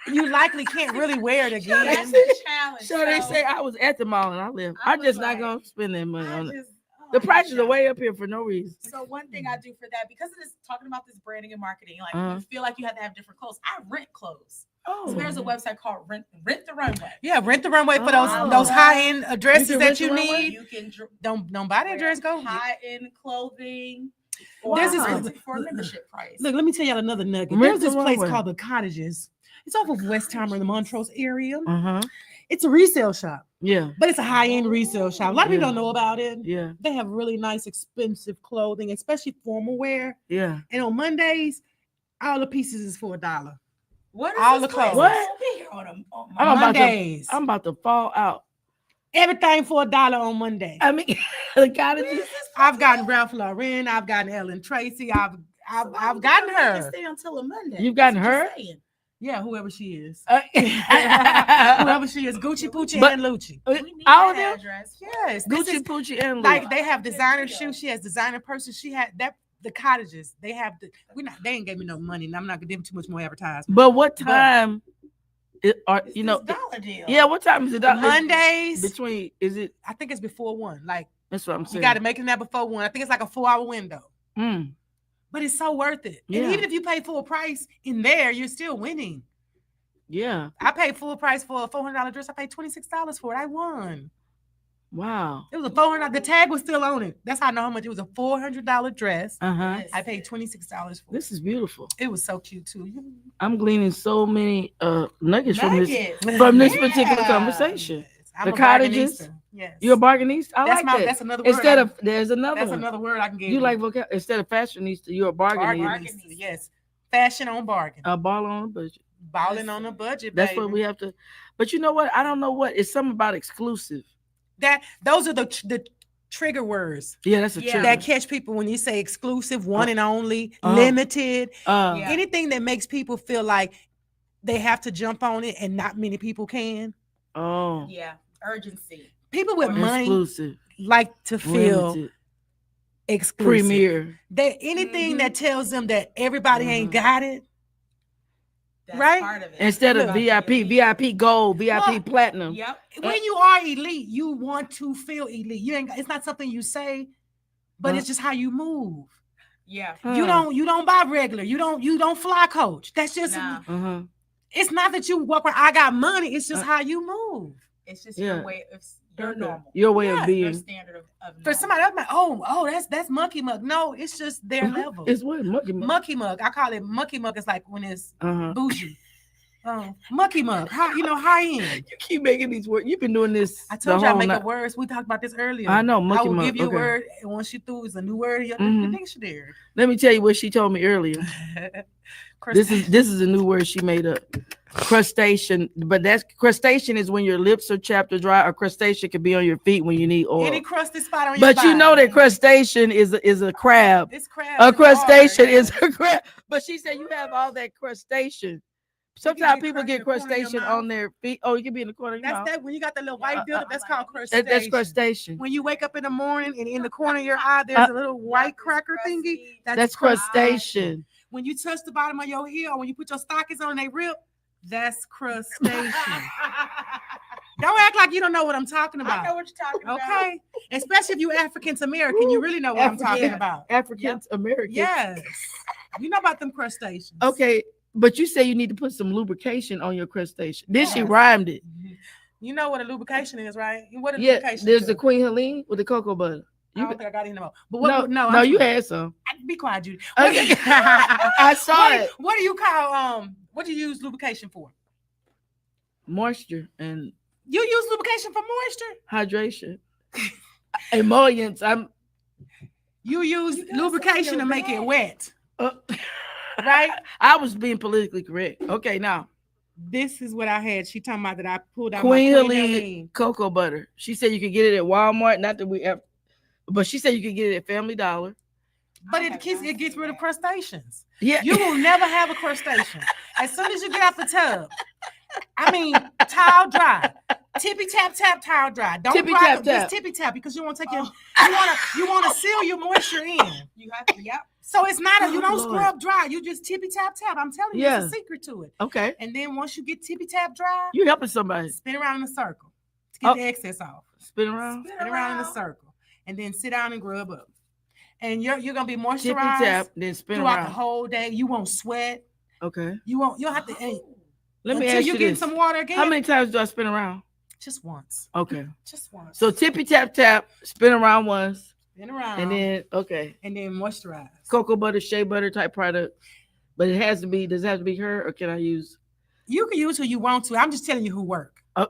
you likely can't really wear it That's again. the challenge. So they So say I was at the mall and I left. I I'm just was not like, gonna spend that money I on it. just- oh The my prices are God. way up here for no reason. So one thing I do for that, because of this talking about this branding and marketing, like Uh-huh. you feel like you have to have different clothes. I rent clothes. Oh, So there's a website called Rent the Runway. Yeah, rent the runway for Oh. those high end You dresses can that rent you the runway? need. You can Don't buy that dress. Go. high end clothing. Or There's this- rent it for a membership price. Look, let me tell y'all another nugget. Rent There's this the place runway. called the Cottages. It's off of Westheimer in the Montrose area. Uh-huh. It's a resale shop, Yeah. but it's a high end resale shop. A lot of people Yeah. don't know about it. Yeah. They have really nice, expensive clothing, especially formal wear. Yeah. And on Mondays, all the pieces is for $1. What is all this the clothes. place? What? I'll be here on I'm about to- Mondays. I'm about to fall out. Everything for $1 on Monday. I mean, the cottages. I've gotten Ralph Lauren. I've gotten Ellen Tracy. I've gotten her. Stay until a Monday. You've gotten That's what her? you're saying. Yeah, whoever she is. Whoever Whoever she is, Gucci, Poochie, But- and Lucci. We need all of that them. address. Yes, this Gucci, is Poochie, and like Louis. they have designer shoes. She has designer purses. She had that. The Cottages. They have the. They ain't gave me no money, and I'm not gonna give them too much more advertisement. But what time? Are It's you know? this dollar deal. Yeah. What time is it? Mondays. Between is it? I think it's before 1. Like That's what I'm you saying. got to make it that before 1. I think it's like a 4-hour window. Mm. But it's so worth it. Yeah. And even if you pay full price in there, you're still winning. Yeah. I paid full price for a $400 dress. I paid $26 for it. I won. Wow. It was a $400. The tag was still on it. That's how I know how much it was. A $400 dress. Uh huh. Yes. I paid $26 for it. This is beautiful. It was so cute too. I'm gleaning so many nuggets Nuggets. from this particular Yeah. conversation. I'm The a Cottages? bargainista. Yes. You're a bargainista. I that's like that. That's another word. Instead of there's another that's one. another word I can give You like instead of fashionista, you're a bargainista. bargainista. Yes. Fashion on bargain. A ball on a budget. Balling on a budget. That's baby. what we have to. But you know what? I don't know what. It's something about exclusive. Those are the trigger words Yeah, that's a Yeah. trigger. that catch people when you say exclusive, one and only, uh, limited. Yeah. Anything that makes people feel like they have to jump on it and not many people can. Oh, Yeah. Urgency. People with money exclusive, like to feel limited, exclusive. premier. Anything that tells them that everybody ain't got it. That's Right? part of it. Instead of About the VIP, VIP gold, VIP Well, platinum. Yep. When you are elite, you want to feel elite. You ain't. It's not something you say, but it's just how you move. Yeah. You don't buy regular. You don't fly coach. That's just. Nah. Uh-huh. It's not that you walk around. I got money. It's just how you move. It's just Yeah. your way of your normal. Your way Yeah, of Your being. standard of For normal. somebody else, like, oh, that's monkey mug. No, it's just their level. It's what Monkey mug. I call it monkey mug. It's like when it's Uh-huh. bougie. Monkey mug. High end. You keep making these words. You've been doing this. I told the you I whole make night. up words. We talked about this earlier. I know, I monkey will mug. give you Okay. a word, and once you through, it's a new word in your Mhm. dictionary. Let me tell you what she told me earlier. This is a new word she made up. Crustacean, but that's crustacean is when your lips are chapped or dry, or crustacean can be on your feet when you need oil. Any crusty spot on your But you know body. that crustacean is a crab. It's crab. A It's crustacean hard, is yeah. a crab. But she said you have all that crustacean. get Sometimes people crushed get in the corner of your crustacean mouth. on their feet. Oh, you can be in the corner of your That's mouth. that when you got the little white buildup. That's called That's crustacean. crustacean. When you wake up in the morning and in the corner of your eye, there's a little white cracker thingy. That's crustacean. When you touch the bottom of your heel, or when you put your stockings on and they rip, that's crustacean. Don't act like you don't know what I'm talking about. I know what you're talking about. Okay, especially if you African American, you really know what I'm talking about. African American. Yes, you know about them crustaceans. Okay, but you say you need to put some lubrication on your crustacean. Then she Yes. rhymed it. You know what a lubrication is, right? What is Yeah, lubrication? there's to? the Queen Helene with the cocoa butter. I You don't think I got any more. But no, what? No, no, you had some. Be quiet, Judy. Okay. I saw it. What do you call What do you use lubrication for? Moisture and You use lubrication for moisture. hydration. Emollients. You use lubrication to make it wet, Uh, right? I was being politically correct. Okay, now This is what I had. She talking about that I pulled out Queen my Helene cocoa butter. She said you could get it at Walmart. Not that we ever, but she said you could get it at Family Dollar. But it gets rid of crustaceans. Yeah, You will never have a crustacean. As soon as you get out the tub, I mean, towel dry. Tippy tap tap towel dry. Don't Tippy rock tap it, tap. just tippy tap because you want to take your you want to seal your moisture in. You have to, yep. So it's not you Oh, don't Lord. scrub dry. You just tippy tap tap. I'm telling you, Yeah. it's a secret to it. Okay, And then once you get tippy tap dry, you helping somebody spin around in a circle to get Oh. the excess off. spin around. Spin around in a circle, and then sit down and grub up. And you're gonna be Tippy moisturized tap, then spin throughout around. the whole day. You won't sweat. Okay, You'll have to. Let me Until ask you you get this. some water again. How many times do I spin around? Just once. Okay. Just once. So tippy tap tap, spin around once, Spin around. and then And then moisturize. cocoa butter, shea butter type product. But it has to be. Does it have to be her, or can I use? You can use who you want to. I'm just telling you who work. Oh.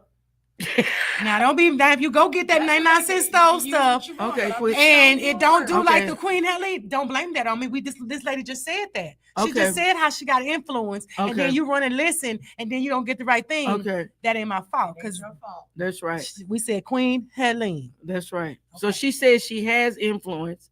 Now don't be if you go get that 99-cent stove stuff. Okay, quick. And it don't do like Okay. the Queen Helene. Don't blame that on me. This lady just said that. She Okay. just said how she got influence, and Okay. then you run and listen, and then you don't get the right thing. Okay, That ain't my fault because that's right. we said Queen Helene. That's right. So she says she has influence.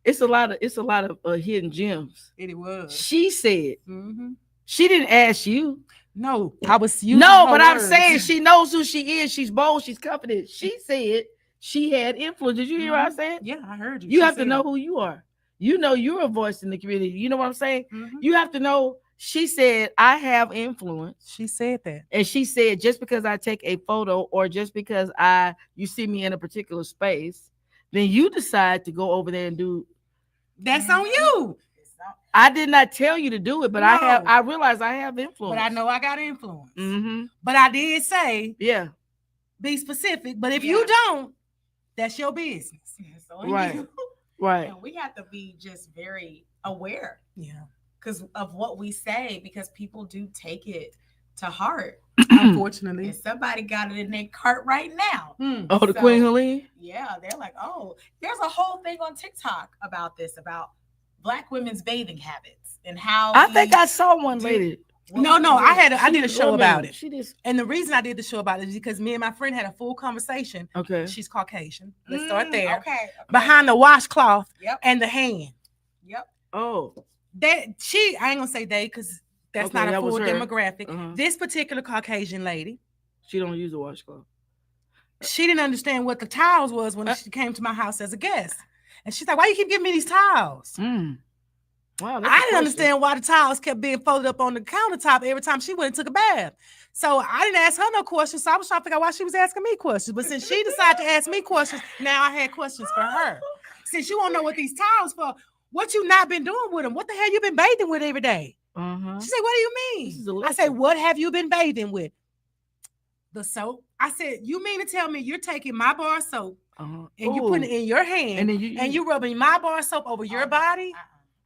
It's a lot of hidden gems. It was. She said Mm-hmm. she didn't ask you. No, I was using No, her but I'm words. saying she knows who she is. She's bold. She's confident. She said she had influence. Did you hear what I said? Yeah, I heard you. You She have to said know it. who you are. You know you're a voice in the community. You know what I'm saying? Mhm. You have to know. She said I have influence. She said that. And she said, just because I take a photo or just because you see me in a particular space, then you decide to go over there and do. That's on you. I did not tell you to do it, but No. I realize I have influence. But I know I got influence. Mm-hmm. But I did say Yeah. be specific. But if you don't, that's your business. So Right. Right. And we have to be just very aware Yeah. because of what we say, because people do take it to heart. Unfortunately. And somebody got it in their cart right now. Oh, the So- Queen Helene? Yeah, they're like, oh, there's a whole thing on TikTok about this, about Black women's bathing habits and how I think I saw one do- lady. No, I did a show about it. She just And the reason I did the show about it is because me and my friend had a full conversation. okay. She's Caucasian. Let's start there. Okay. Behind the washcloth Yep. and the hand. Yep. Oh, I ain't gonna say they because that's Okay, not a that was full her. demographic. Uh-huh. This particular Caucasian lady, she don't use a washcloth. she didn't understand what the towels was when she came to my house as a guest. And she's like, why you keep giving me these towels? Wow, I didn't understand why the towels kept being folded up on the countertop every time she went and took a bath. So I didn't ask her no questions. So I was trying to figure out why she was asking me questions. But since she decided to ask me questions, now I had questions for her. Since you won't know what these towels for, what you not been doing with them? What the hell you been bathing with every day? Uh-huh. She said, what do you This is mean? a I said, lesson. what have you been bathing with? The soap. I said, you mean to tell me you're taking my bar of soap Uh-huh. and you putting it in your hand And then you rubbing my bar of soap over your body?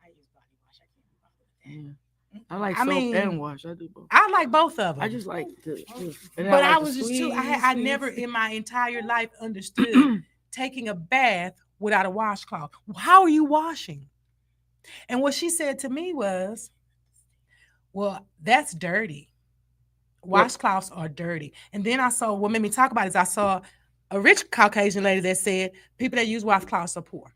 I use body wash. I can't do Yeah. I like I soap mean, and wash. I do both. I like both of them. I just like to. And But like I to was just too. I squeeze. never in my entire life understood taking a bath without a washcloth. How are you washing? And what she said to me was, "Well, that's dirty. Washcloths are dirty." And then I saw what made me talk about it is I saw a rich Caucasian lady that said people that use washcloths are poor.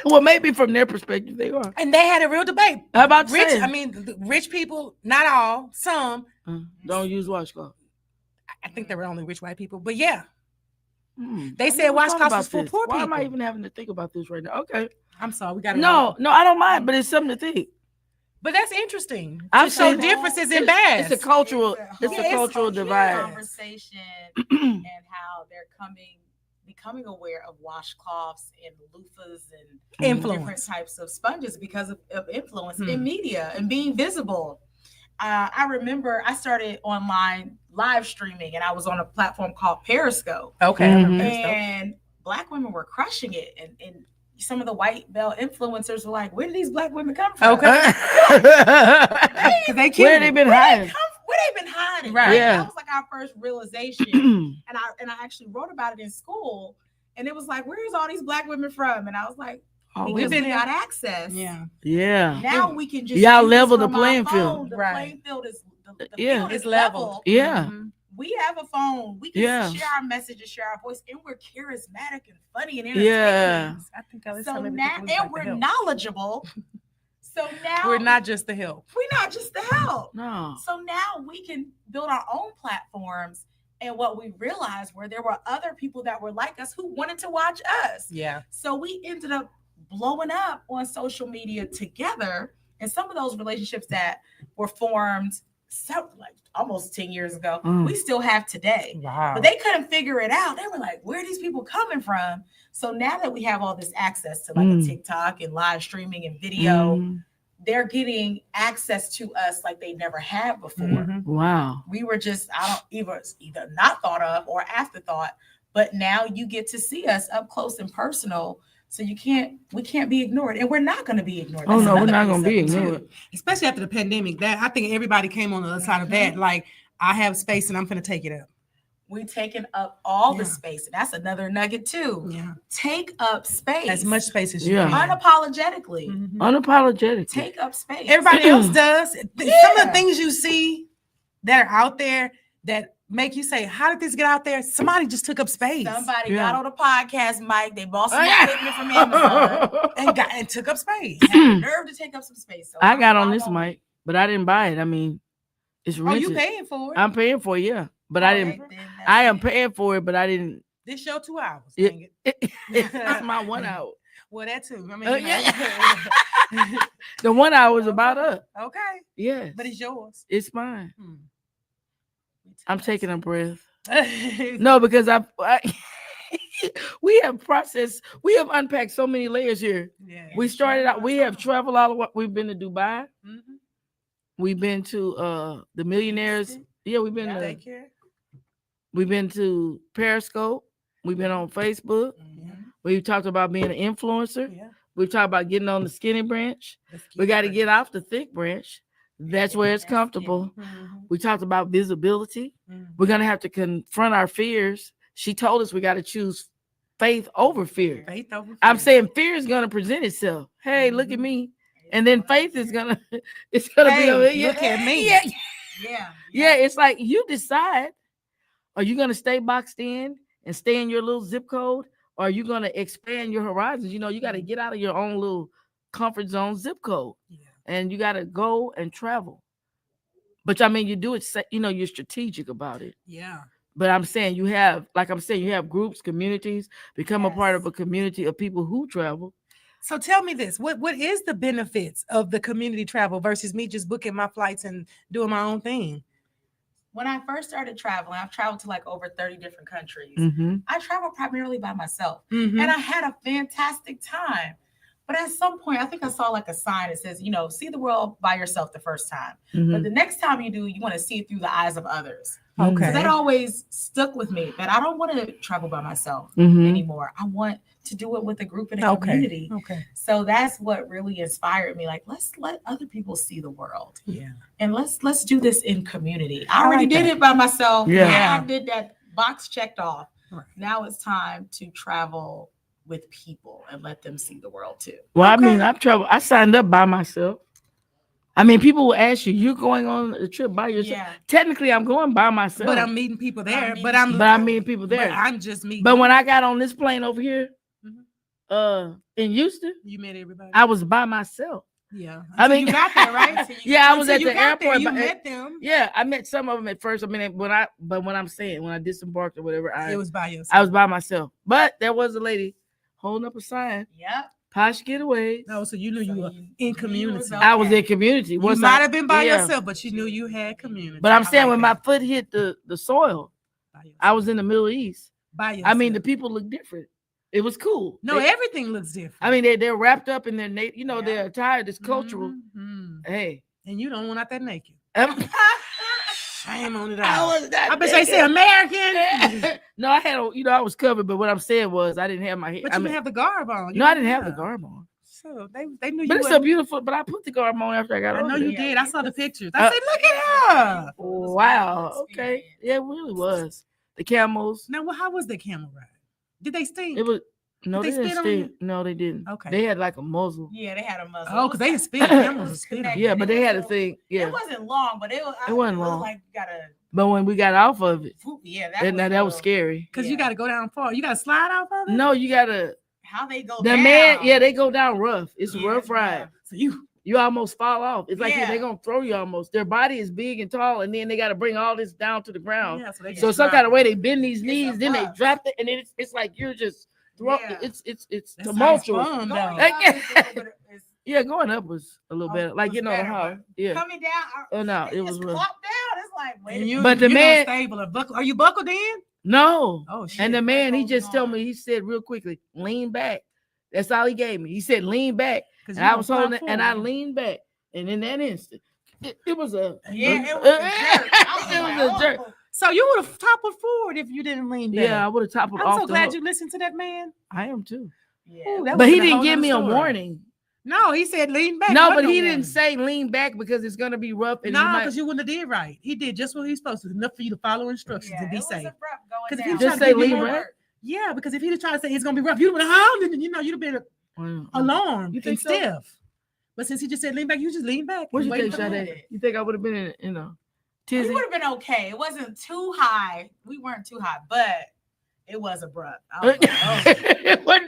Well, maybe from their perspective they are. And they had a real debate. How about Rich, saying? I mean, the rich people, not all, some. Don't use washcloth. I think they were only rich white people, but yeah. They I said never thought washcloths about was for this. poor Why am I people. even having to think about this right now? Okay. I'm sorry, we got No, I don't mind, but it's something to think. But that's interesting. I've To show seen- differences in baths. It's a cultural. It's Yeah, a it's cultural Huge divide. conversation and how they're becoming aware of washcloths and loofahs and different Influence. types of sponges because of influence in media and being visible. I remember I started online live streaming and I was on a platform called Periscope. Okay. I remember that stuff. And Black women were crushing it. And some of the white belt influencers were like, where did these Black women come from? Okay. Where killed they it. been hiding? Where they been hiding? Right. Yeah. That was like our first realization. and I actually wrote about it in school. And it was like, where's all these Black women from? And I was like, Oh, because been we here. got access. Yeah. yeah. Now we can just Y'all use this level the from our playing field. phone. The Right. playing field is the Yeah. field It's is leveled. Yeah. Mhm. We have a phone. We can Yeah. share our messages, share our voice, and we're charismatic and funny and entertaining. Yeah. I think I So maybe now, people was and like we're the help. knowledgeable. So now We're not just the help. We're not just the help. No. So now we can build our own platforms. And what we realized were there were other people that were like us who wanted to watch us. Yeah. So we ended up blowing up on social media together. And some of those relationships that were formed like almost 10 years ago, we still have today. Wow. But they couldn't figure it out. They were like, where are these people coming from? So now that we have all this access to like a TikTok and live streaming and video, they're getting access to us like they never had before. Wow. We were just either not thought of or afterthought, but now you get to see us up close and personal. So we can't be ignored, and we're not going to be ignored. Oh no, we're not going to be ignored, especially after the pandemic. That I think everybody came on the other side of that. Like, I have space and I'm going to take it up. We taking up all the space, and that's another nugget too. Yeah, take up space, as much space as you can, unapologetically. Unapologetic. Take up space. Everybody else does. Some of the things you see that are out there that make you say, "How did this get out there?" Somebody just took up space. Somebody got on a podcast mic. They bought some equipment from Amazon and took up space. Had the nerve to take up some space. So I got on this mic, but I didn't buy it. I mean, it's rich. Oh, you paying for it? I'm paying for it, yeah. But I didn't. I am paying for it, but I didn't. This show 2 hours. It's my 1 hour. Well, that too. I mean, the 1 hour is about us. Okay. Yeah. But it's yours. It's mine. I'm taking a breath. No, because we have processed. We have unpacked so many layers here. Yeah. We started out. We have traveled all the way. We've been to Dubai. We've been to the millionaires. Yeah, we've been to. We've been to Periscope. We've been on Facebook. We've talked about being an influencer. We've talked about getting on the skinny branch. We got to get off the thick branch. That's where it's comfortable. We talked about visibility. We're going to have to confront our fears. She told us we got to choose faith over fear. Faith over fear. I'm saying fear is going to present itself. Hey, look at me. And then faith is going to, it's going to be over here. Look at me. Yeah, it's like you decide. Are you going to stay boxed in and stay in your little zip code? Or are you going to expand your horizons? You know, you got to get out of your own little comfort zone zip code. And you got to go and travel. But I mean, you do it, you know, you're strategic about it. Yeah. But I'm saying you have groups, communities, become a part of a community of people who travel. So tell me this, what is the benefits of the community travel versus me just booking my flights and doing my own thing? When I first started traveling, I've traveled to like over 30 different countries. I traveled primarily by myself and I had a fantastic time. But at some point, I think I saw like a sign that says, you know, see the world by yourself the first time. But the next time you do, you want to see it through the eyes of others. Okay. So that always stuck with me, that I don't want to travel by myself anymore. I want to do it with a group and a community. Okay. So that's what really inspired me. Like, let's let other people see the world. Yeah. And let's do this in community. I already did it by myself. Yeah. I did that box checked off. Right. Now it's time to travel with people and let them see the world too. Well, I mean, I signed up by myself. I mean, people will ask you, you're going on a trip by yourself. Yeah. Technically, I'm going by myself. But I'm meeting people there. I'm meeting people there. But I'm just meeting. But when I got on this plane over here, in Houston, you met everybody. I was by myself. Yeah. I mean, you got there, right? Yeah, I was at the airport. You met them. Yeah, I met some of them at first. I mean, when I disembarked or whatever, it was by yourself. I was by myself. But there was a lady holding up a sign. Yep. Posh Getaways. No, so you knew you were in community. I was in community. You might have been by yourself, but you knew you had community. But I'm saying when my foot hit the soil, I was in the Middle East. By yourself. I mean, the people look different. It was cool. No, everything looks different. I mean, they're wrapped up in their their attire. It's cultural. Hey, and you don't want out that naked. Shame on it. I bet they say American. No, I had, I was covered, but what I'm saying was I didn't have my hair. But you didn't have the garb on. I didn't have the garb on. So they knew you. But it's so beautiful. But I put the garb on after I got on. I know you did. I saw the pictures. I said, look at her. Wow. Okay. Yeah, it really was. The camels. Now, how was the camel ride? Did they stink? It was. No, they didn't stink. No, they didn't. Okay. They had like a muzzle. Yeah, they had a muzzle. Oh, because they spit. Camels spit. Yeah, but they had a thing. Yeah. It wasn't long, but it wasn't long. Like you gotta. But when we got off of it, that was scary. Because you got to go down far. You got to slide off of it. No, you got to. How they go down? They go down rough. It's a rough ride. So you almost fall off. It's like they're gonna throw you almost. Their body is big and tall, and then they got to bring all this down to the ground. Yeah, so some kind of way they bend these knees, then they drop it, and then it's like you're just it's tumultuous. Yeah, going up was a little better. Like the house. Yeah. Coming down. Oh no, it was rough. Down. It's like wait. But the man stable. Are you buckled in? No. Oh shit. And the man, he just told me. He said real quickly, lean back. That's all he gave me. He said lean back, and I was holding it, and I leaned back. And in that instant, it was a Yeah, it was a jerk. it was a jerk. So you would have toppled forward if you didn't lean back. Yeah, I would have toppled I'm off so the glad hook. you listened to that man. I am too. Yeah, Ooh, that But he would've been a didn't whole give nother me a story. warning. No, he said lean back. No, Wasn't but he warning. didn't say lean back because it's gonna be rough. And No, you might because you wouldn't have did right. He did just what he was supposed to. Enough for you to follow instructions and it be was safe. abrupt Because going if you down. Just say try to lean lean back. back, yeah, because if he was trying to say it's gonna be rough, you'd have been and you'd have been alarmed You and think so? stiff. But since he just said lean back, you just lean back. What and you wait think, for the- Sade? You think I would have been in a We tizzy? would have been okay. It wasn't too high. We weren't too high, but it was abrupt. I was like, oh.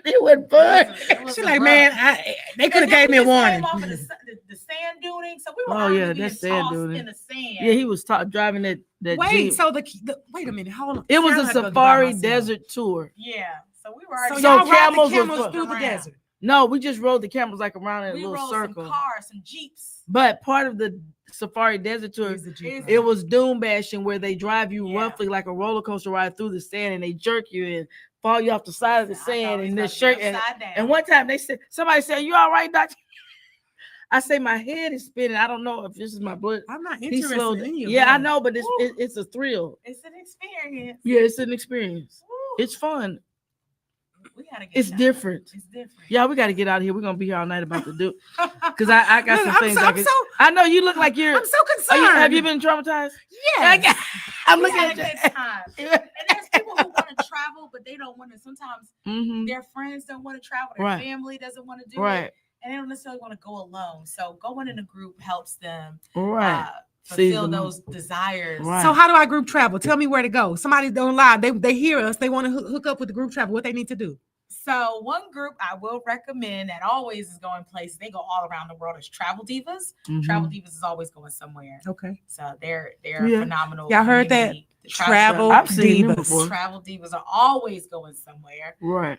It wasn't fun. It was She's like, abrupt. man, they could have And then gave me we a just warning. came off of the sand duning, so we were Oh, already yeah, being that's sand tossed duning. in the sand. Yeah, he was driving that Wait, Jeep. so wait a minute, hold on. It was See, a I'm not gonna be by safari myself. desert tour. Yeah, so we were So already. So y'all ride the camels was camels fun. through the Around. desert. No, we just rode the camels like around in a we little rode circle. some cars, some jeeps. But part of the safari desert tour, Here's the Jeep Is- ride. it was dune bashing where they drive you Yeah. roughly like a roller coaster ride through the sand and they jerk you and fall you off the side of the I thought sand we and was the about to be shirt. upside down. And one time somebody said, "You all right, doctor?" I say my head is spinning. I don't know if this is my blood. I'm not He interested slowed. in you. Yeah, I know, but it's a thrill. It's an experience. Yeah, it's an experience. Woo. It's fun. We gotta get It's down. different. It's different. Yeah, we got to get out of here. We're gonna be here all night about to do because I got Look, some I'm things. so- I I'm can. so- I know you look like you're. I'm so concerned. Have you been traumatized? Yes. I'm We looking had at a you. good time. And there's people who want to travel, but they don't want to. Sometimes Mhm. their friends don't want to travel. Their Right. family doesn't want to do Right, it, and they don't necessarily want to go alone. So going in a group helps them right. fulfill them. those desires. Right. So how do I group travel? Tell me where to go. Somebody don't lie. They hear us. They want to hook up with the group travel. What they need to do? So one group I will recommend that always is going places. They go all around the world. Is Travel Divas. Mhm. Travel Divas is always going somewhere. Okay. So they're Yeah. phenomenal. Y'all heard that? community. The Travel I've seen them Divas. before. Travel Divas are always going somewhere. Right.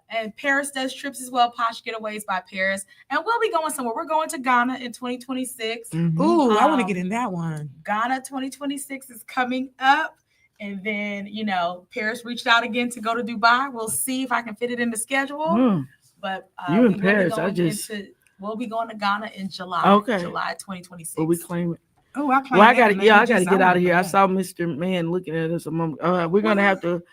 And Paris does trips as well. Posh Getaways by Paris, and we'll be going somewhere. We're going to Ghana in 2026. Mhm. Ooh, I want to Um, get in that one. Ghana 2026 is coming up. And then, Paris reached out again to go to Dubai. We'll see if I can fit it in the schedule. Mm. But You in we will be Paris, I going just- we'll be going to Ghana in July. Okay. July 2026. But we claim it. Oh, I Well, I gotta get out of here. I saw Mr. Man looking at us a moment. We're gonna have to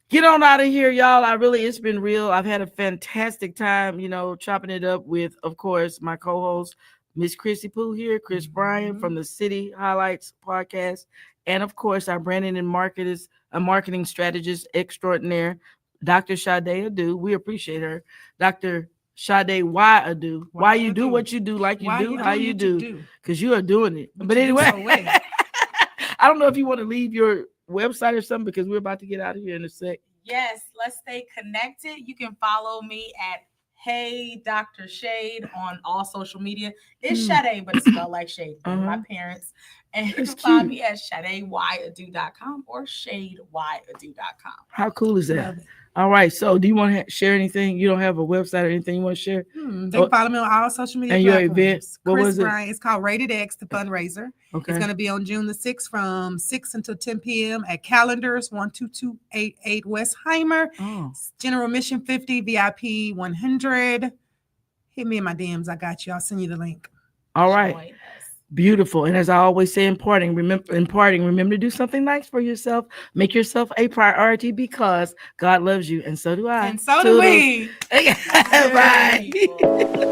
get on out of here, y'all. It's been real. I've had a fantastic time, chopping it up with, of course, my co-host, Miss Krissy Pooh here, Chris Bryan from the City Highlights podcast, and of course, our branding and marketing strategist extraordinaire, Dr. Sade Adu. We appreciate her, Dr. Sade. Why Adu? Why you do what you do, like you do, how you do, because you are doing it. But anyway, I don't know if you want to leave your website or something because we're about to get out of here in a sec. Yes, let's stay connected. You can follow me at Hey Dr. Shade on all social media. It's Sade, but it's spelled like Shade. My parents. And you can find me at SadeYAdu.com or ShadeYAdu.com. How cool is that? All right. So do you want to share anything? You don't have a website or anything you want to share? They can follow me on all social media And your platforms. event, what Chris was it? Bryan. It's called Rated X, the fundraiser. Okay. It's going to be on June the 6th from 6 until 10 p.m. at Calendars, 12288 Westheimer. Oh. General admission 50, VIP 100. Hit me in my DMs. I got you. I'll send you the link. All right. Join us. Beautiful. And as I always say in parting, remember to do something nice for yourself. Make yourself a priority because God loves you. And so do I. And so do we. Bye. People.